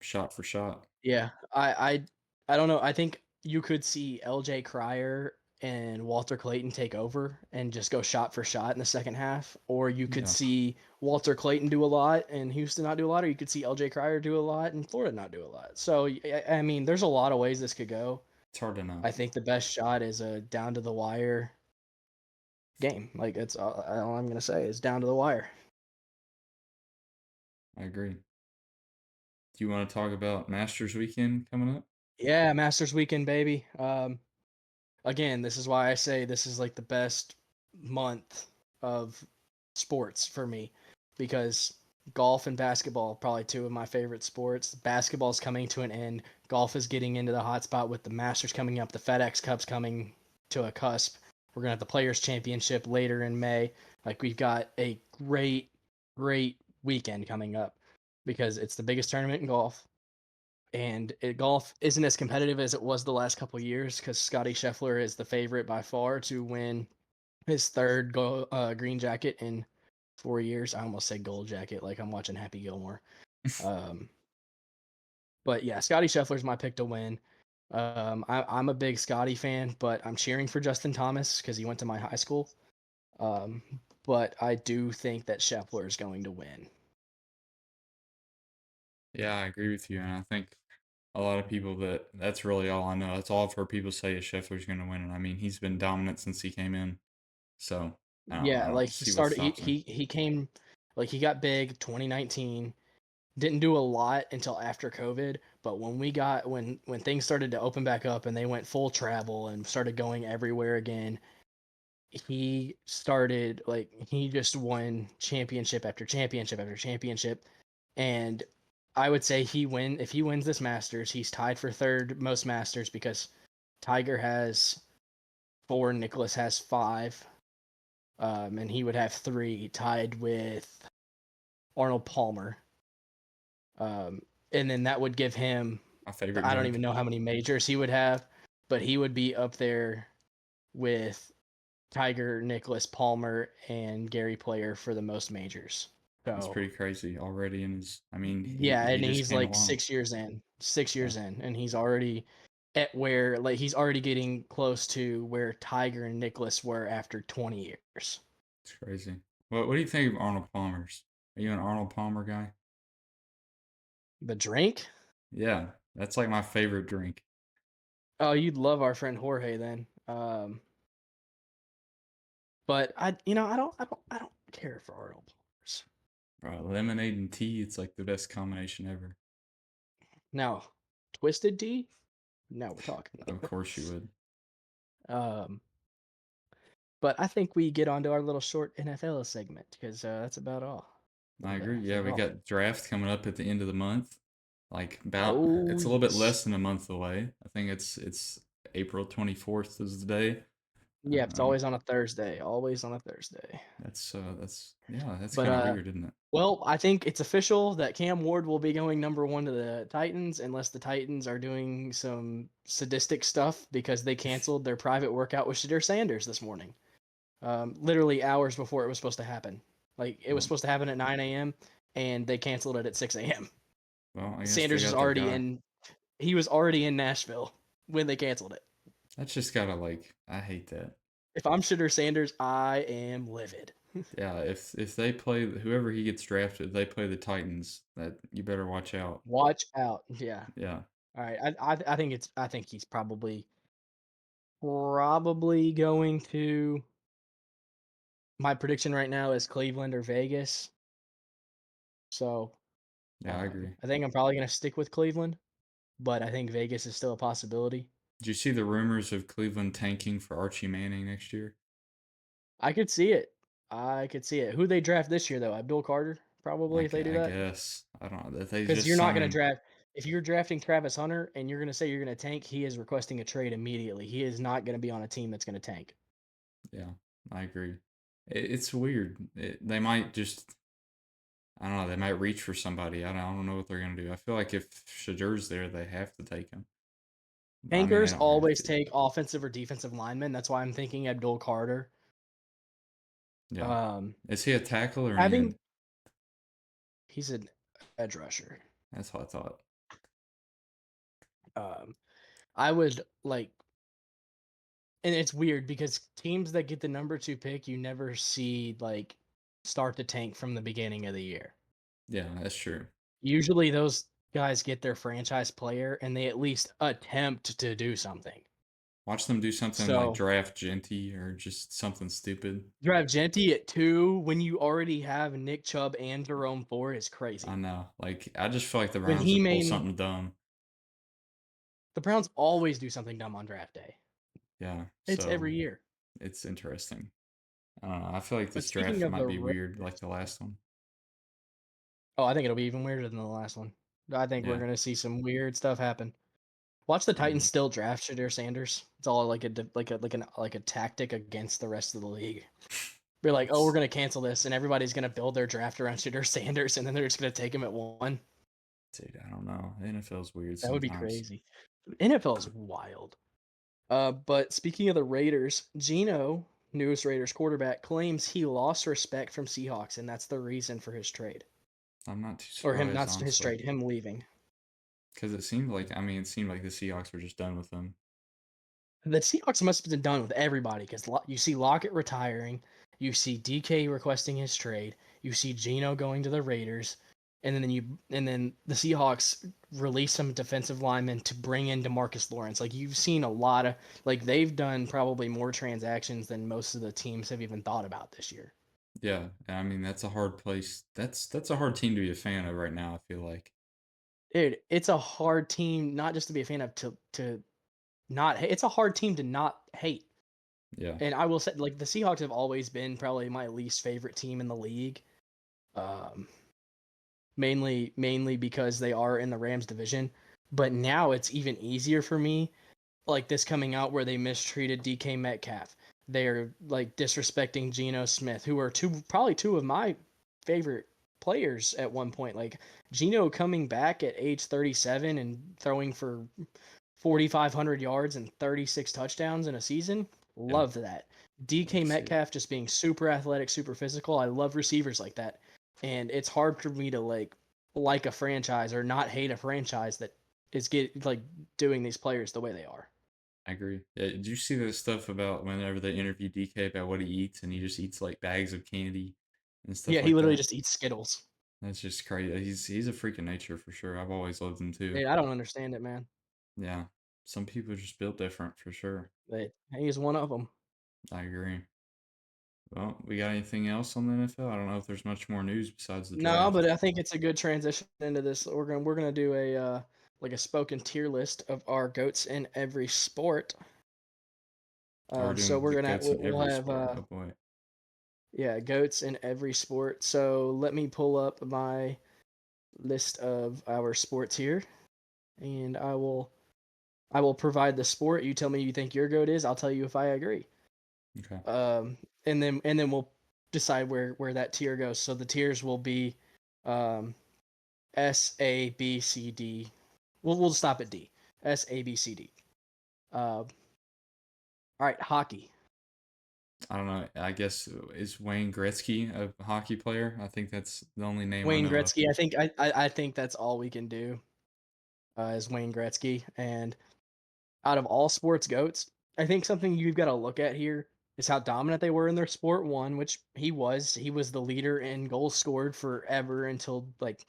shot for shot. Yeah, I don't know. I think you could see LJ Cryer and Walter Clayton take over and just go shot for shot in the second half, or you could Yeah, see Walter Clayton do a lot and Houston not do a lot, or you could see LJ Cryer do a lot and Florida not do a lot. So I mean, there's a lot of ways this could go. it's hard to know. I think the best shot is a down to the wire game. Like it's all I'm gonna say is down to the wire. I agree. Do you want to talk about Masters weekend coming up? Yeah, Masters weekend, baby. Again, this is why I say this is like the best month of sports for me because golf and basketball probably two of my favorite sports. Basketball's coming to an end. Golf is getting into the hot spot with the Masters coming up, the FedEx Cup's coming to a cusp. We're gonna have the Players Championship later in May. Like we've got a great weekend coming up because it's the biggest tournament in golf and golf isn't as competitive as it was the last couple of years because Scotty Scheffler is the favorite by far to win his third green jacket in 4 years. I almost said gold jacket, like I'm watching Happy Gilmore. Um, but yeah, Scotty Scheffler's my pick to win. I'm a big Scotty fan, but I'm cheering for Justin Thomas because he went to my high school. Um, but I do think that Scheffler is going to win. Yeah, I agree with you, and I think a lot of people that's really all I know. That's all I've heard people say is Scheffler's going to win, and I mean he's been dominant since he came in. So I Yeah, don't like he see what started, stops him. he came, like he got big 2019. Didn't do a lot until after COVID, but when things started to open back up and they went full travel and started going everywhere again, he just won championship after championship after championship, and I would say if he wins this Masters, he's tied for third most Masters because Tiger has four, Nicholas has five, and he would have three, tied with Arnold Palmer. And then that would give him, My favorite I don't even drink. know how many majors he would have, but he would be up there with Tiger, Nicholas Palmer, and Gary Player for the most majors. That's So pretty crazy already in his. I mean, yeah, he and just he's came like along. 6 years in, six Yeah, years in, and he's already at where like he's already getting close to where Tiger and Nicholas were after 20 years. it's crazy. What do you think of Arnold Palmer's? Are you an Arnold Palmer guy? The drink? Yeah, that's like my favorite drink. Oh, you'd love our friend Jorge then. But I don't care for Arnold Palmer's. Lemonade and tea, it's like the best combination ever. Now, Twisted Tea? Now we're talking. Of course you would. um, but I think we get on to our little short NFL segment because that's about all. A I little bit agree. for Yeah, we golf. got draft coming up at the end of the month. Like about Oh it's a little bit yes. less than a month away. I think it's April 24th is the day. Yeah, it's Um, always on a Thursday. Always on a Thursday. that's yeah, that's But kind of weird, isn't it? well, I think it's official that Cam Ward will be going number one to the Titans unless the Titans are doing some sadistic stuff because they canceled their private workout with Shadir Sanders this morning. Literally hours before it was supposed to happen. Like it was Well, supposed to happen at 9 a.m. and they canceled it at 6 a.m. well, I guess they Sanders was got their already guy. in. He was already in Nashville when they canceled it. That's just gotta like I hate that. If I'm Shitter Sanders, I am livid. Yeah, if they play whoever he gets drafted, they play the Titans. That you better watch out. Watch out. Yeah. Yeah, All right. I think he's probably going to. My prediction right now is Cleveland or Vegas. So Yeah, I agree. I think I'm probably gonna stick with Cleveland, but I think Vegas is still a possibility. Did you see the rumors of Cleveland tanking for Archie Manning next year? I could see it. I could see it. Who they draft this year though? Abdul Carter, probably if they do I that. guess. I don't know. That they Because just you're not gonna signed. draft if you're drafting Travis Hunter and you're gonna say you're gonna tank, he is requesting a trade immediately. He is not gonna be on a team that's gonna tank. Yeah, I agree. It's weird. They might just, I don't know, they might reach for somebody. I don't know what they're going to do. I feel like if Shadur's there, they have to take him. I mean, they Tankers don't have always to. take offensive or defensive linemen. That's why I'm thinking Abdul Carter. Yeah. Um, Is he a tackle or an having end? he's an edge rusher. That's what I thought. Um, I would like, and it's weird because teams that get the number two pick, you never see like start to tank from the beginning of the year. Yeah, that's true. Usually, those guys get their franchise player and they at least attempt to do something. Watch them do something like So draft Genty or just something stupid. drive Genty at 2 when you already have Nick Chubb and Jerome Ford is I crazy. know. Like, I just feel like the When Browns he would pull main something dumb. the Browns always do something dumb on draft day. Yeah. It's So every year. it's interesting. I don't know. I feel like But this speaking draft of might the be weird Raiders, like the last one. oh, I think it'll be even weirder than the last one. I think we're Yeah. gonna see some weird stuff happen. Watch the Titans Mhm. still draft Shadir Sanders. It's all like a tactic against the rest of the league. They're like, oh, we're It's, gonna cancel this, and everybody's gonna build their draft around Shadir Sanders, and then they're just gonna take him at 1. dude, I don't know. The NFL's weird That would be sometimes. crazy. NFL is wild. But speaking of the Raiders, Geno, newest Raiders quarterback, claims he lost respect from Seahawks, and that's the reason for his trade. I'm not too Or him, surprised, not his honestly, trade, him leaving. because it seemed like, I mean, it seemed like the Seahawks were just done with him. The Seahawks must have been done with everybody because you see Lockett retiring, you see DK requesting his trade, you see Geno going to the Raiders, and then the Seahawks release some defensive linemen to bring in DeMarcus Lawrence. Like you've seen a lot of like they've done probably more transactions than most of the teams have even thought about this year. Yeah, I mean, that's a hard place. That's a hard team to be a fan of right now, I feel like. Dude, it's a hard team not just to be a fan of to not it's a hard team to not hate. Yeah, And I will say like the Seahawks have always been probably my least favorite team in the league. Um, mainly because they are in the Rams division. But now it's even easier for me, like this coming out where they mistreated DK Metcalf. They're like disrespecting Geno Smith, who are probably two of my favorite players at one point. Like Geno coming back at age 37 and throwing for 4,500 yards and 36 touchdowns in a season. yeah, Love that. love DK to see it. Metcalf just being super athletic, super physical. I love receivers like that. And it's hard for me to like a franchise or not hate a franchise that is doing these players the way they are. I agree. Yeah, did you see the stuff about whenever they interview DK about what he eats and he just eats like bags of candy and stuff Yeah, he like literally that? just eats Skittles. That's just crazy. He's a freak of nature for sure. I've always loved him too. Dude, I don't understand it, man. Yeah, some people are just built different for sure. But he is one of them. I agree. Well, we got anything else on the NFL? I don't know if there's much more news besides the No, draft. but I think it's a good transition into this. We're gonna do a like a spoken tier list of our goats in every sport. Oh, we're So doing the goats in we'll every have sport. Oh boy. yeah, goats in every sport. So let me pull up my list of our sports here, and I will provide the sport. You tell me you think your goat is. I'll tell you if I agree. Okay. And then we'll decide where that tier goes. So the tiers will be um, S A B C D. We'll stop at D. S A B C D. All right, hockey. I don't know. I guess is Wayne Gretzky a hockey player? I think that's the only name I Wayne know of. Gretzky. I think that's all we can do is Wayne Gretzky. And out of all sports goats, I think something you've got to look at here is how dominant they were in their sport. One, which he was. He was the leader in goals scored forever until like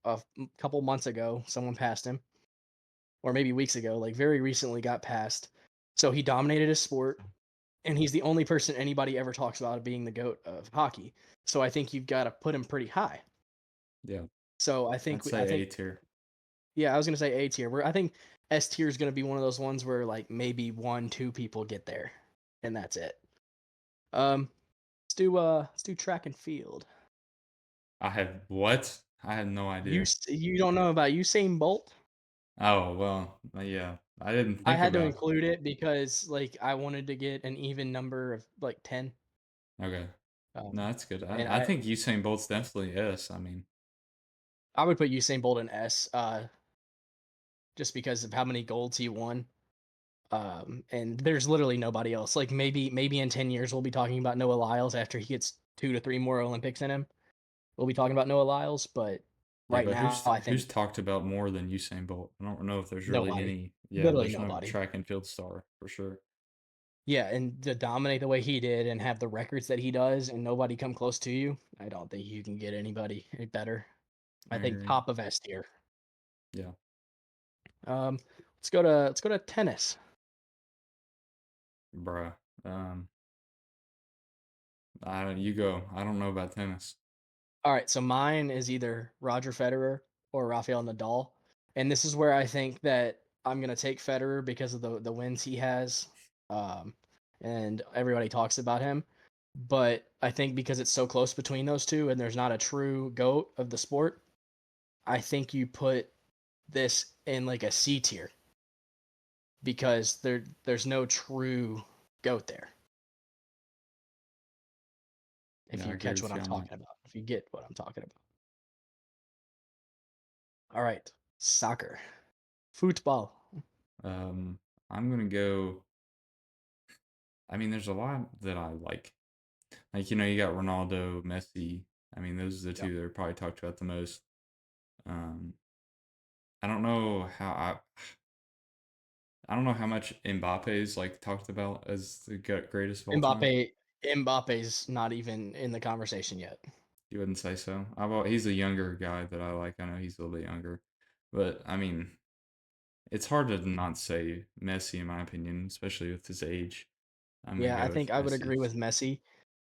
a couple months ago. Someone passed him, or maybe weeks ago. Like very recently got passed. So he dominated his sport, and he's the only person anybody ever talks about being the goat of hockey. So I think you've got to put him pretty high. Yeah. So I'd I say think A tier. yeah, I was gonna say A tier. Where I think S tier is gonna be one of those ones where like maybe one, two people get there, and that's it. Um, let's do track and field. I have what? I have no idea. You don't know about Usain Bolt? Oh, well, yeah. I didn't I think had to about. include it because like I wanted to get an even number of like 10. Okay. No, Um, that's good. and I think Usain Bolt's definitely S. I mean, I would put Usain Bolt in S, just because of how many golds he won. And there's literally nobody else. Like maybe in 10 years we'll be talking about Noah Lyles after he gets 2 to 3 more Olympics in him. We'll be talking about Noah Lyles, but yeah, right but now I who's think talked about more than Usain Bolt? I don't know if there's really nobody, any. Yeah, literally there's no nobody. track and field star for sure. Yeah, and to dominate the way he did and have the records that he does and nobody come close to you, I don't think you can get anybody any better. I I think agree. top of S tier. Yeah, Um, let's go to tennis. bruh. I don't. You go. I don't know about tennis. All right, so mine is either Roger Federer or Rafael Nadal, and this is where I think that I'm gonna take Federer because of the wins he has, um, and everybody talks about him. But I think because it's so close between those two, and there's not a true goat of the sport, I think you put this in like a C tier because there's no true goat there. If Yeah, I you agree catch what with you I'm on that. talking about, if you get what I'm talking about. All right, soccer, football. Um, I'm gonna go. I mean, there's a lot that I like. Like, you got Ronaldo, Messi. I mean, those are the Yep. two that are probably talked about the most. Um, I don't know how I don't know how much Mbappe is like talked about as the greatest of all time. Mbappe's not even in the conversation yet. You wouldn't say so. He's a younger guy that I like. I know he's a little bit younger, but I mean, it's hard to not say Messi in my opinion, especially with his age. I'm gonna Yeah, I go think with I would Messi. agree with Messi,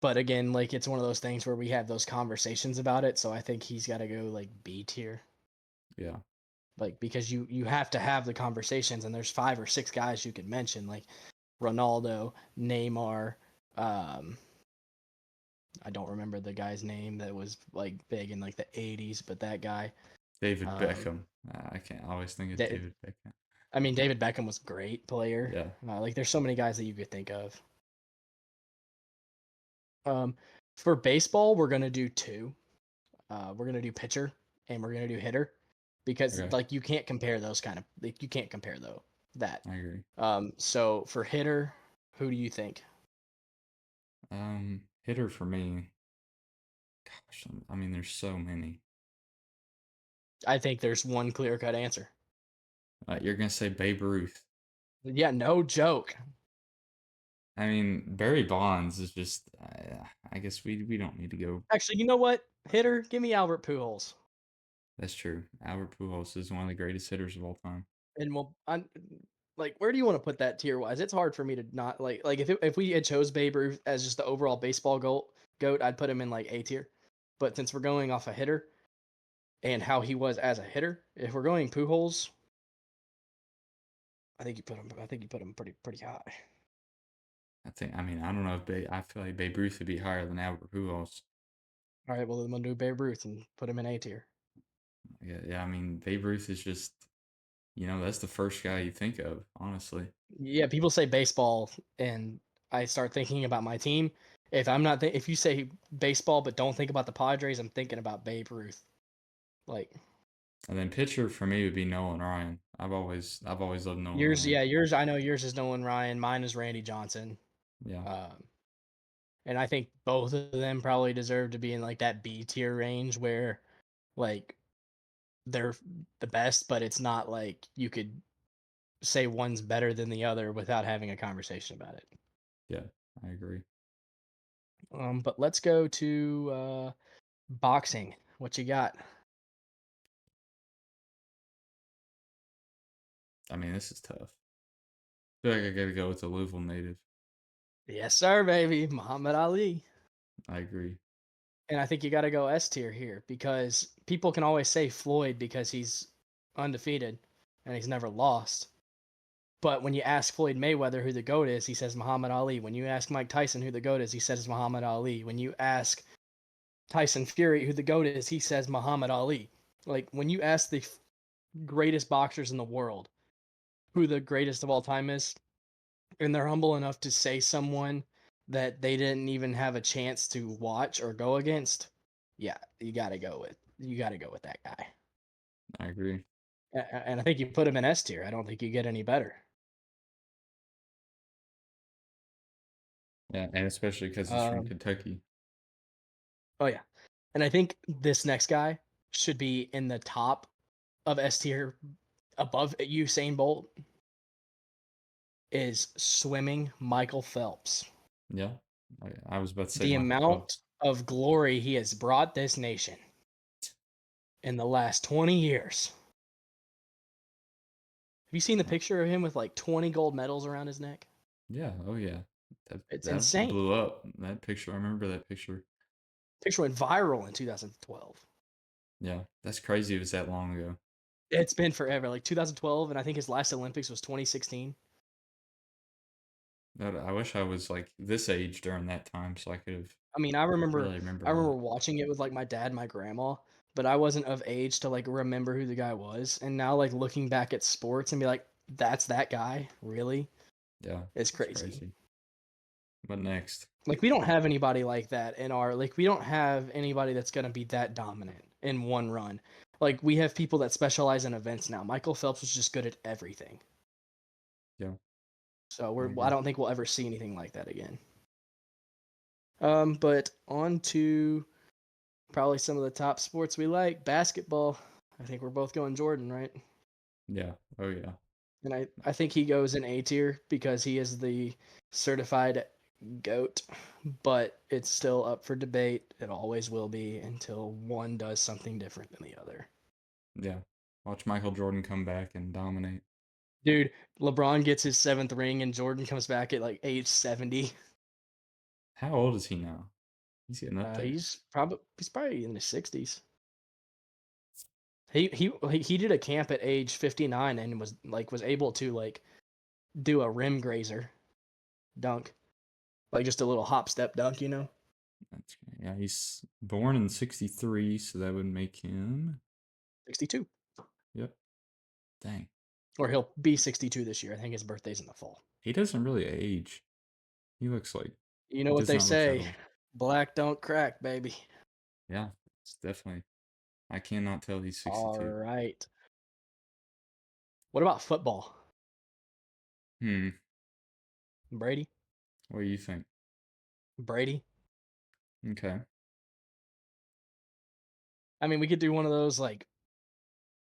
but again, like it's one of those things where we have those conversations about it, so I think he's got to go like B tier. Yeah, Like because you have to have the conversations and there's 5 or 6 guys you could mention like Ronaldo, Neymar, um I don't remember the guy's name that was like big in like the 80s, but that guy. David Um Beckham. I can't always think of that David Beckham. I mean David Beckham was a great player. Yeah. Like there's so many guys that you could think of. Um for baseball, we're going to do two. We're gonna do pitcher and we're gonna do hitter because Okay. like you can't compare those kind of like you can't compare though that. I agree. So for hitter, who do you think? Hitter for me. Gosh, I mean, there's so many. I think there's one clear cut answer. You're gonna say Babe Ruth. Yeah, no joke. I mean, Barry Bonds is just. I guess we don't need to go. Actually, you know what? Hitter, give me Albert Pujols, That's true. Albert Pujols is one of the greatest hitters of all time. and we'll. Like, where do you want to put that tier wise? It's hard for me to not like if we had chose Babe Ruth as just the overall baseball goat, I'd put him in like A tier. But since we're going off a hitter and how he was as a hitter, if we're going Pujols, I think you put him pretty high. I mean, I don't know if I feel like Babe Ruth would be higher than Albert Pujols. All right, well then we'll do Babe Ruth and put him in A tier. Yeah, yeah. I mean, Babe Ruth is just. That's the first guy you think of, honestly. Yeah, people say baseball, and I start thinking about my team. If I'm not, if you say baseball but don't think about the Padres, I'm thinking about Babe Ruth. Like And then pitcher for me would be Nolan Ryan. I've always loved Nolan yours, Ryan. yeah, yours. I know yours is Nolan Ryan. Mine is Randy Johnson. Yeah, Um, and I think both of them probably deserve to be in like that B tier range where like they're the best, but it's not like you could say one's better than the other without having a conversation about it. yeah, I agree. But let's go to boxing. What you got? I mean, this is tough. I feel like I gotta go with the Louisville native. Yes, sir, baby. Muhammad Ali. I agree. And I think you got to go S tier here because people can always say Floyd because he's undefeated and he's never lost. But when you ask Floyd Mayweather who the GOAT is, he says Muhammad Ali. When you ask Mike Tyson who the GOAT is, he says Muhammad Ali. When you ask Tyson Fury who the GOAT is, he says Muhammad Ali. Like when you ask the greatest boxers in the world who the greatest of all time is, and they're humble enough to say someone that they didn't even have a chance to watch or go against, yeah, you got to go with that guy. I agree. And I think you put him in S tier. I don't think you get any better. Yeah, and especially because he's from Um, Kentucky. oh yeah, and I think this next guy should be in the top of S tier, above Usain Bolt. Is swimming Michael Phelps. Yeah, I was about to say The Michael amount Phelps. of glory he has brought this nation in the last 20 years. Have you seen the Uh, picture of him with like 20 gold medals around his neck? Yeah, oh yeah, that It's that insane. blew up. That picture, I remember that picture. Picture went viral in 2012. Yeah, that's crazy. It was that long ago. It's been forever, like 2012, and I think his last Olympics was 2016. I wish I was like this age during that time, so I could have I mean, I remember, really remember I all remember that. watching it with like my dad, and my grandma, but I wasn't of age to like remember who the guy was. And now, like looking back at sports and be like, "That's that guy, really?" Yeah, It's it's crazy. crazy. What next? Like we don't have anybody like that in our like we don't have anybody that's going to be that dominant in one run. Like we have people that specialize in events now. Michael Phelps was just good at everything. Yeah, So I I agree. don't think we'll ever see anything like that again. But on to probably some of the top sports we like, basketball. I think we're both going Jordan, right? Yeah. Oh yeah. And I think he goes in A tier because he is the certified GOAT, but it's still up for debate. It always will be until one does something different than the other. Yeah. Watch Michael Jordan come back and dominate. Dude, LeBron gets his seventh ring and Jordan comes back at like age 70. How old is he now? He's getting up there. He's probably in his 60s. He did a camp at age 59 and was able to like do a rim grazer dunk, like just a little hop step dunk. Yeah, he's born in 63, so that would make him. 62. Yep. Dang. Or he'll be 62 this year. I think his birthday's in the fall. He doesn't really age. He looks like You he know what does they not look that say, old. black don't crack, baby. Yeah, it's definitely. I cannot tell he's All 62. right. What about football? Hmm. Brady? What do you think? Brady? Okay. I mean, we could do one of those like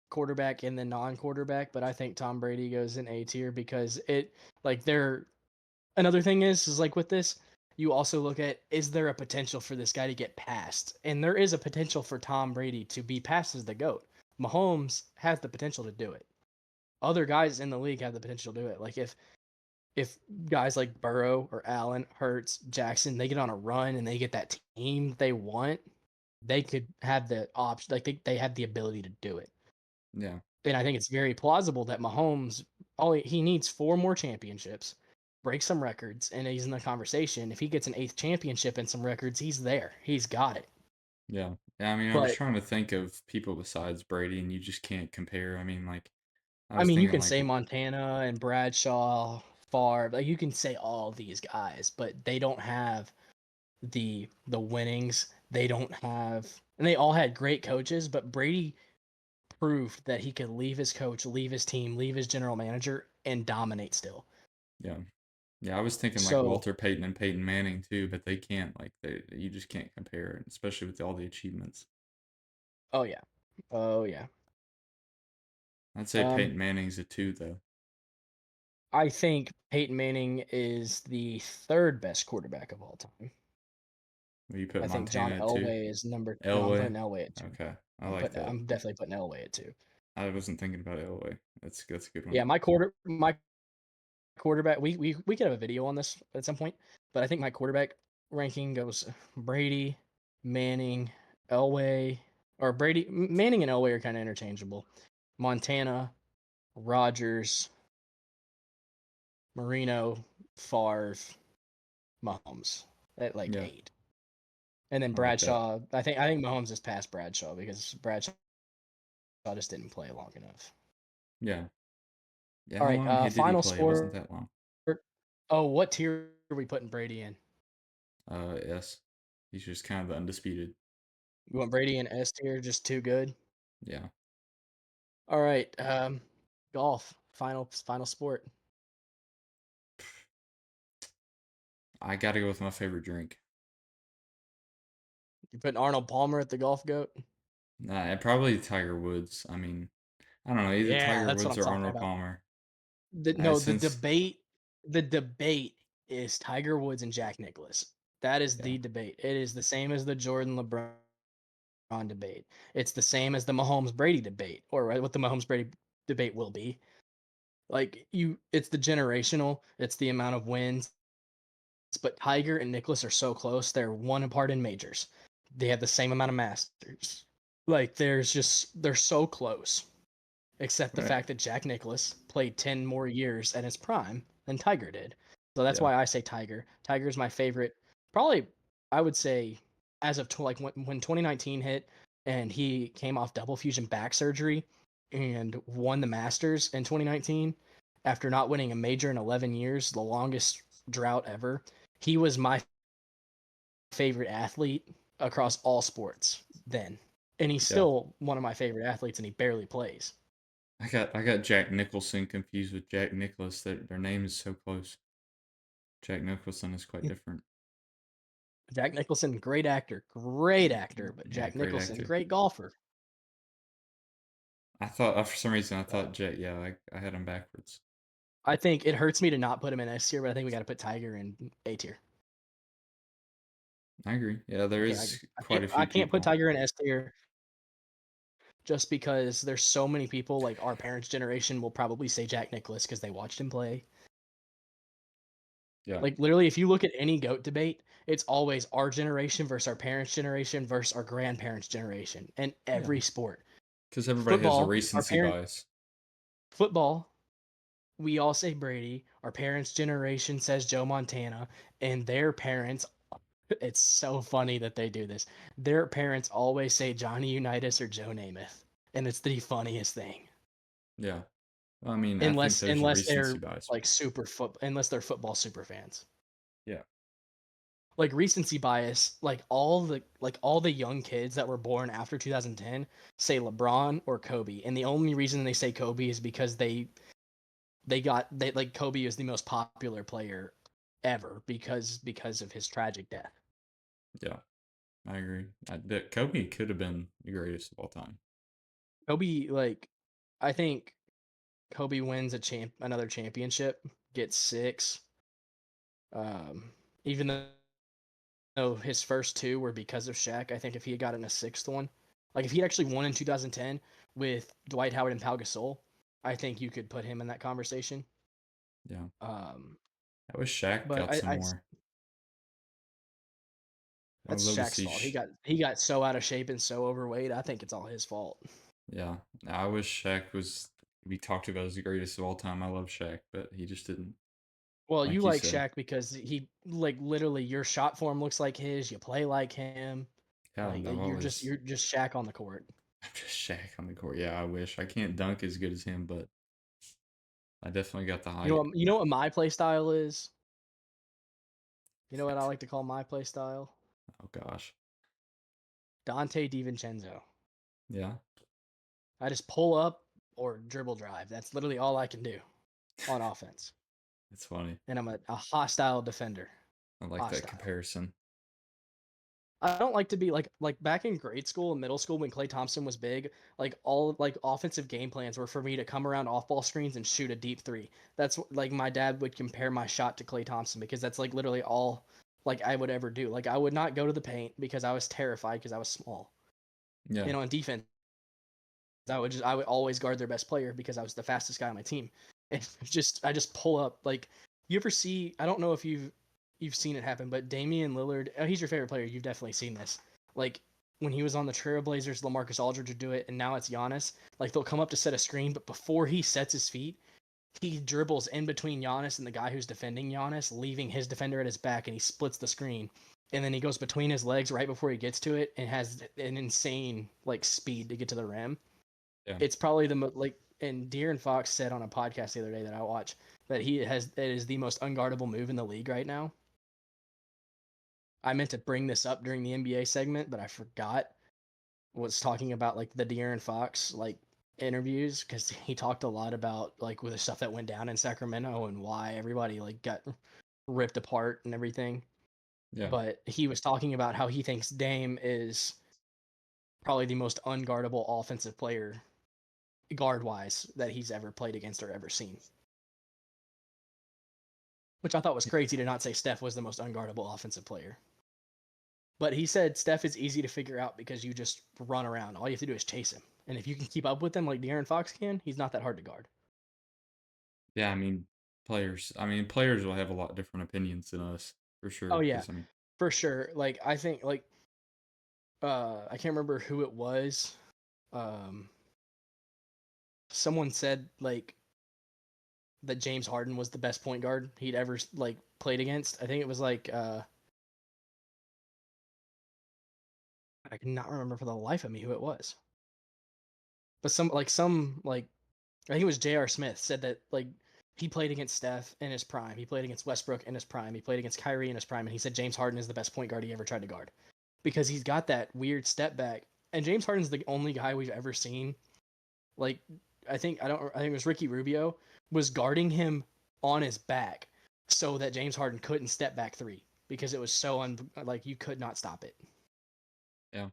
quarterback and then non-quarterback, but I think Tom Brady goes in A tier because it like they're another thing is like with this, you also look at is there a potential for this guy to get passed? And there is a potential for Tom Brady to be passed as the GOAT. Mahomes has the potential to do it. Other guys in the league have the potential to do it. Like if guys like Burrow or Allen, Hurts, Jackson, they get on a run and they get that team they want, they could have the option. Like they have the ability to do it. Yeah. And I think it's very plausible that Mahomes, he needs four more championships, break some records, and he's in the conversation. If he gets an eighth championship and some records, he's there. He's got it. Yeah. Yeah. I mean, I was But trying to think of people besides Brady, and you just can't compare. I mean, like, I I was mean, you thinking, can like, say Montana and Bradshaw, Favre, like you can say all these guys, but they don't have the winnings. They don't have, and they all had great coaches, but Brady proved that he could leave his coach, leave his team, leave his general manager, and dominate still. yeah. Yeah, I was thinking like So, Walter Payton and Peyton Manning too, but they can't like you just can't compare, especially with all the achievements. oh yeah, oh yeah. I'd say Um, Peyton Manning's a two though. I think Peyton Manning is the third best quarterback of all time. Will you put I think John Montana at two? Elway is number. No, I'm putting Elway. Elway at two. Okay, I like that. I'm definitely putting Elway at two. I wasn't thinking about Elway. That's a good one. Yeah, my quarterback. We could have a video on this at some point, but I think my quarterback ranking goes Brady. Manning, Elway, or Brady. Manning and Elway are kind of interchangeable. Montana, Rodgers, Marino, Favre, Mahomes at like Yeah, 8. And then I like that. Bradshaw. I think Mahomes is past Bradshaw because Bradshaw just didn't play long enough. Yeah. Yeah, All how right, long did he final play? It wasn't score. that long. Oh, what tier are we putting Brady in? Yes. He's just kind of the undisputed. You want Brady in S tier? Just too good. Yeah. All right, golf. Final sport. I gotta go with my favorite drink. You putting Arnold Palmer at the golf goat? Nah, probably Tiger Woods. I mean, I don't know, either Yeah, Tiger that's what Woods I'm or talking Arnold about. Palmer. No, the Since debate. The debate is Tiger Woods and Jack Nicklaus. That is yeah, the debate. It is the same as the Jordan LeBron debate. It's the same as the Mahomes Brady debate, or what the Mahomes Brady debate will be. Like it's the generational. It's the amount of wins. But Tiger and Nicklaus are so close. They're one apart in majors. They have the same amount of Masters. Like they're so close. Except the right. fact that Jack Nicklaus played 10 more years at his prime than Tiger did. So that's Yeah. why I say Tiger. Tiger's my favorite. Probably, I would say, as of like when 2019 hit and he came off double fusion back surgery and won the Masters in 2019 after not winning a major in 11 years, the longest drought ever. He was my favorite athlete across all sports then. And he's Yeah. still one of my favorite athletes and he barely plays. I got Jack Nicholson confused with Jack Nicholas. Their name is so close. Jack Nicholson is quite different. Jack Nicholson, great actor, but Yeah, Jack great Nicholson, actor. great golfer. I thought for some reason I Uh, thought Jack. Yeah, I had him backwards. I think it hurts me to not put him in S tier, but I think we got to put Tiger in A tier. I agree. Yeah, there I is I quite can't a I few can't put people. Tiger in S tier just because there's so many people like our parents' generation will probably say Jack Nicklaus because they watched him play. Yeah. Like literally, if you look at any goat debate, it's always our generation versus our parents' generation versus our grandparents' generation in Yeah. every sport. Because everybody has a Football, our recency parent bias. football we all say Brady. Our parents' generation says Joe Montana, and their parents. It's so funny that they do this. Their parents always say Johnny Unitas or Joe Namath, and it's the funniest thing. Yeah. I mean, I think Unless there's a unless recency they're bias. like unless they're football super fans. Yeah. Like recency bias, like all the young kids that were born after 2010 say LeBron or Kobe, and the only reason they say Kobe is because they like Kobe is the most popular player ever because of his tragic death. Yeah. I agree. That Kobe could have been the greatest of all time. Kobe like I think Kobe wins another championship, gets 6. Even though his first 2 were because of Shaq, I think if he had gotten a 6th one, like if he actually won in 2010 with Dwight Howard and Pau Gasol, I think you could put him in that conversation. Yeah. Um, I wish Shaq but got some more. I would that's love to Shaq's see. fault. He got so out of shape and so overweight. I think it's all his fault. Yeah. I wish Shaq was be talked about as the greatest of all time. I love Shaq, but he just didn't. Well, you Like you like said. Shaq because he like literally your shot form looks like his. You play like him. Yeah, Like I've always you're just Shaq on the court. I'm just Shaq on the court. Yeah, I wish I can't dunk as good as him, but I definitely got the height. You know what my play style is? You know what I like to call my play style? Oh gosh. Dante DiVincenzo. Yeah, I just pull up or dribble drive. That's literally all I can do on offense. it's funny. And I'm a hostile defender. I like that Hostile. comparison. I don't like to be like back in grade school and middle school when Clay Thompson was big, like all like offensive game plans were for me to come around off ball screens and shoot a deep three. That's like my dad would compare my shot to Clay Thompson because that's like literally all like I would ever do. Like I would not go to the paint because I was terrified because I was small. Yeah, And on defense, I would always guard their best player because I was the fastest guy on my team. And just I just pull up like you ever see I don't know if you've seen it happen, but Damian Lillard, he's your favorite player. You've definitely seen this. Like when he was on the Trailblazers, LaMarcus Aldridge would do it, and now it's Giannis. Like they'll come up to set a screen, but before he sets his feet, he dribbles in between Giannis and the guy who's defending Giannis, leaving his defender at his back, and he splits the screen. And then he goes between his legs right before he gets to it, and has an insane like speed to get to the rim. Yeah. It's probably the like. And De'Aaron Fox said on a podcast the other day that I watched that it is the most unguardable move in the league right now. I meant to bring this up during the NBA segment, but I forgot. Was talking about like the De'Aaron Fox like interviews because he talked a lot about like with the stuff that went down in Sacramento and why everybody like got ripped apart and everything. Yeah. But he was talking about how he thinks Dame is probably the most unguardable offensive player guard wise that he's ever played against or ever seen. Which I thought was crazy to not say Steph was the most unguardable offensive player. But he said Steph is easy to figure out because you just run around. All you have to do is chase him. And if you can keep up with him like De'Aaron Fox can, he's not that hard to guard. Yeah, players will have a lot different opinions than us for Oh sure. yeah, Because for sure. Like I think like I can't remember who it was. Um Someone said like that James Harden was the best point guard he'd ever like played against. I think it was like I cannot remember for the life of me who it was. But some like I think it was J.R. Smith said that like he played against Steph in his prime. He played against Westbrook in his prime. He played against Kyrie in his prime, and he said James Harden is the best point guard he ever tried to guard because he's got that weird step back. And James Harden's the only guy we've ever seen. Like I think it was Ricky Rubio was guarding him on his back so that James Harden couldn't step back three because it was so like you could not stop it. yeah,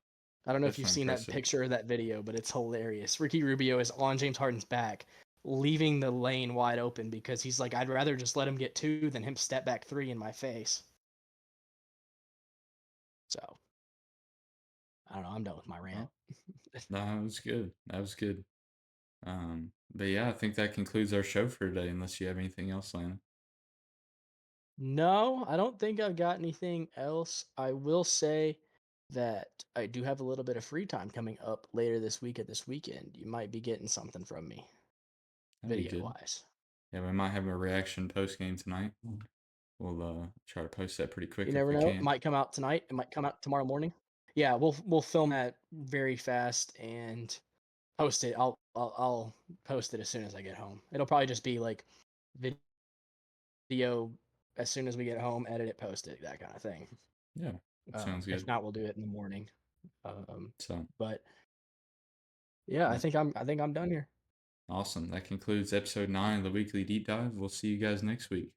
I don't know if you've definitely seen that impressive. picture or that video, but it's hilarious. Ricky Rubio is on James Harden's back, leaving the lane wide open because he's like, I'd rather just let him get two than him step back three in my face. So I don't know. I'm done with my rant. Well, no, that was good. That was good. But yeah, I think that concludes our show for today. Unless you have anything else, Lana. No, I don't think I've got anything else. I will say that I do have a little bit of free time coming up later this week at this weekend. You might be getting something from me, That'd be video good. wise. Yeah, we might have a reaction post game tonight. We'll try to post that pretty You quick if never we know. It can. might come out tonight. It might come out tomorrow morning. Yeah, we'll film that very fast and post it. I'll post it as soon as I get home. It'll probably just be like video as soon as we get home, edit it, post it, that kind of thing. Yeah, sounds If good. not, we'll do it in the morning. Um, So but yeah, yeah, I think I'm done here. awesome. That concludes episode 9 of the weekly deep dive. We'll see you guys next week.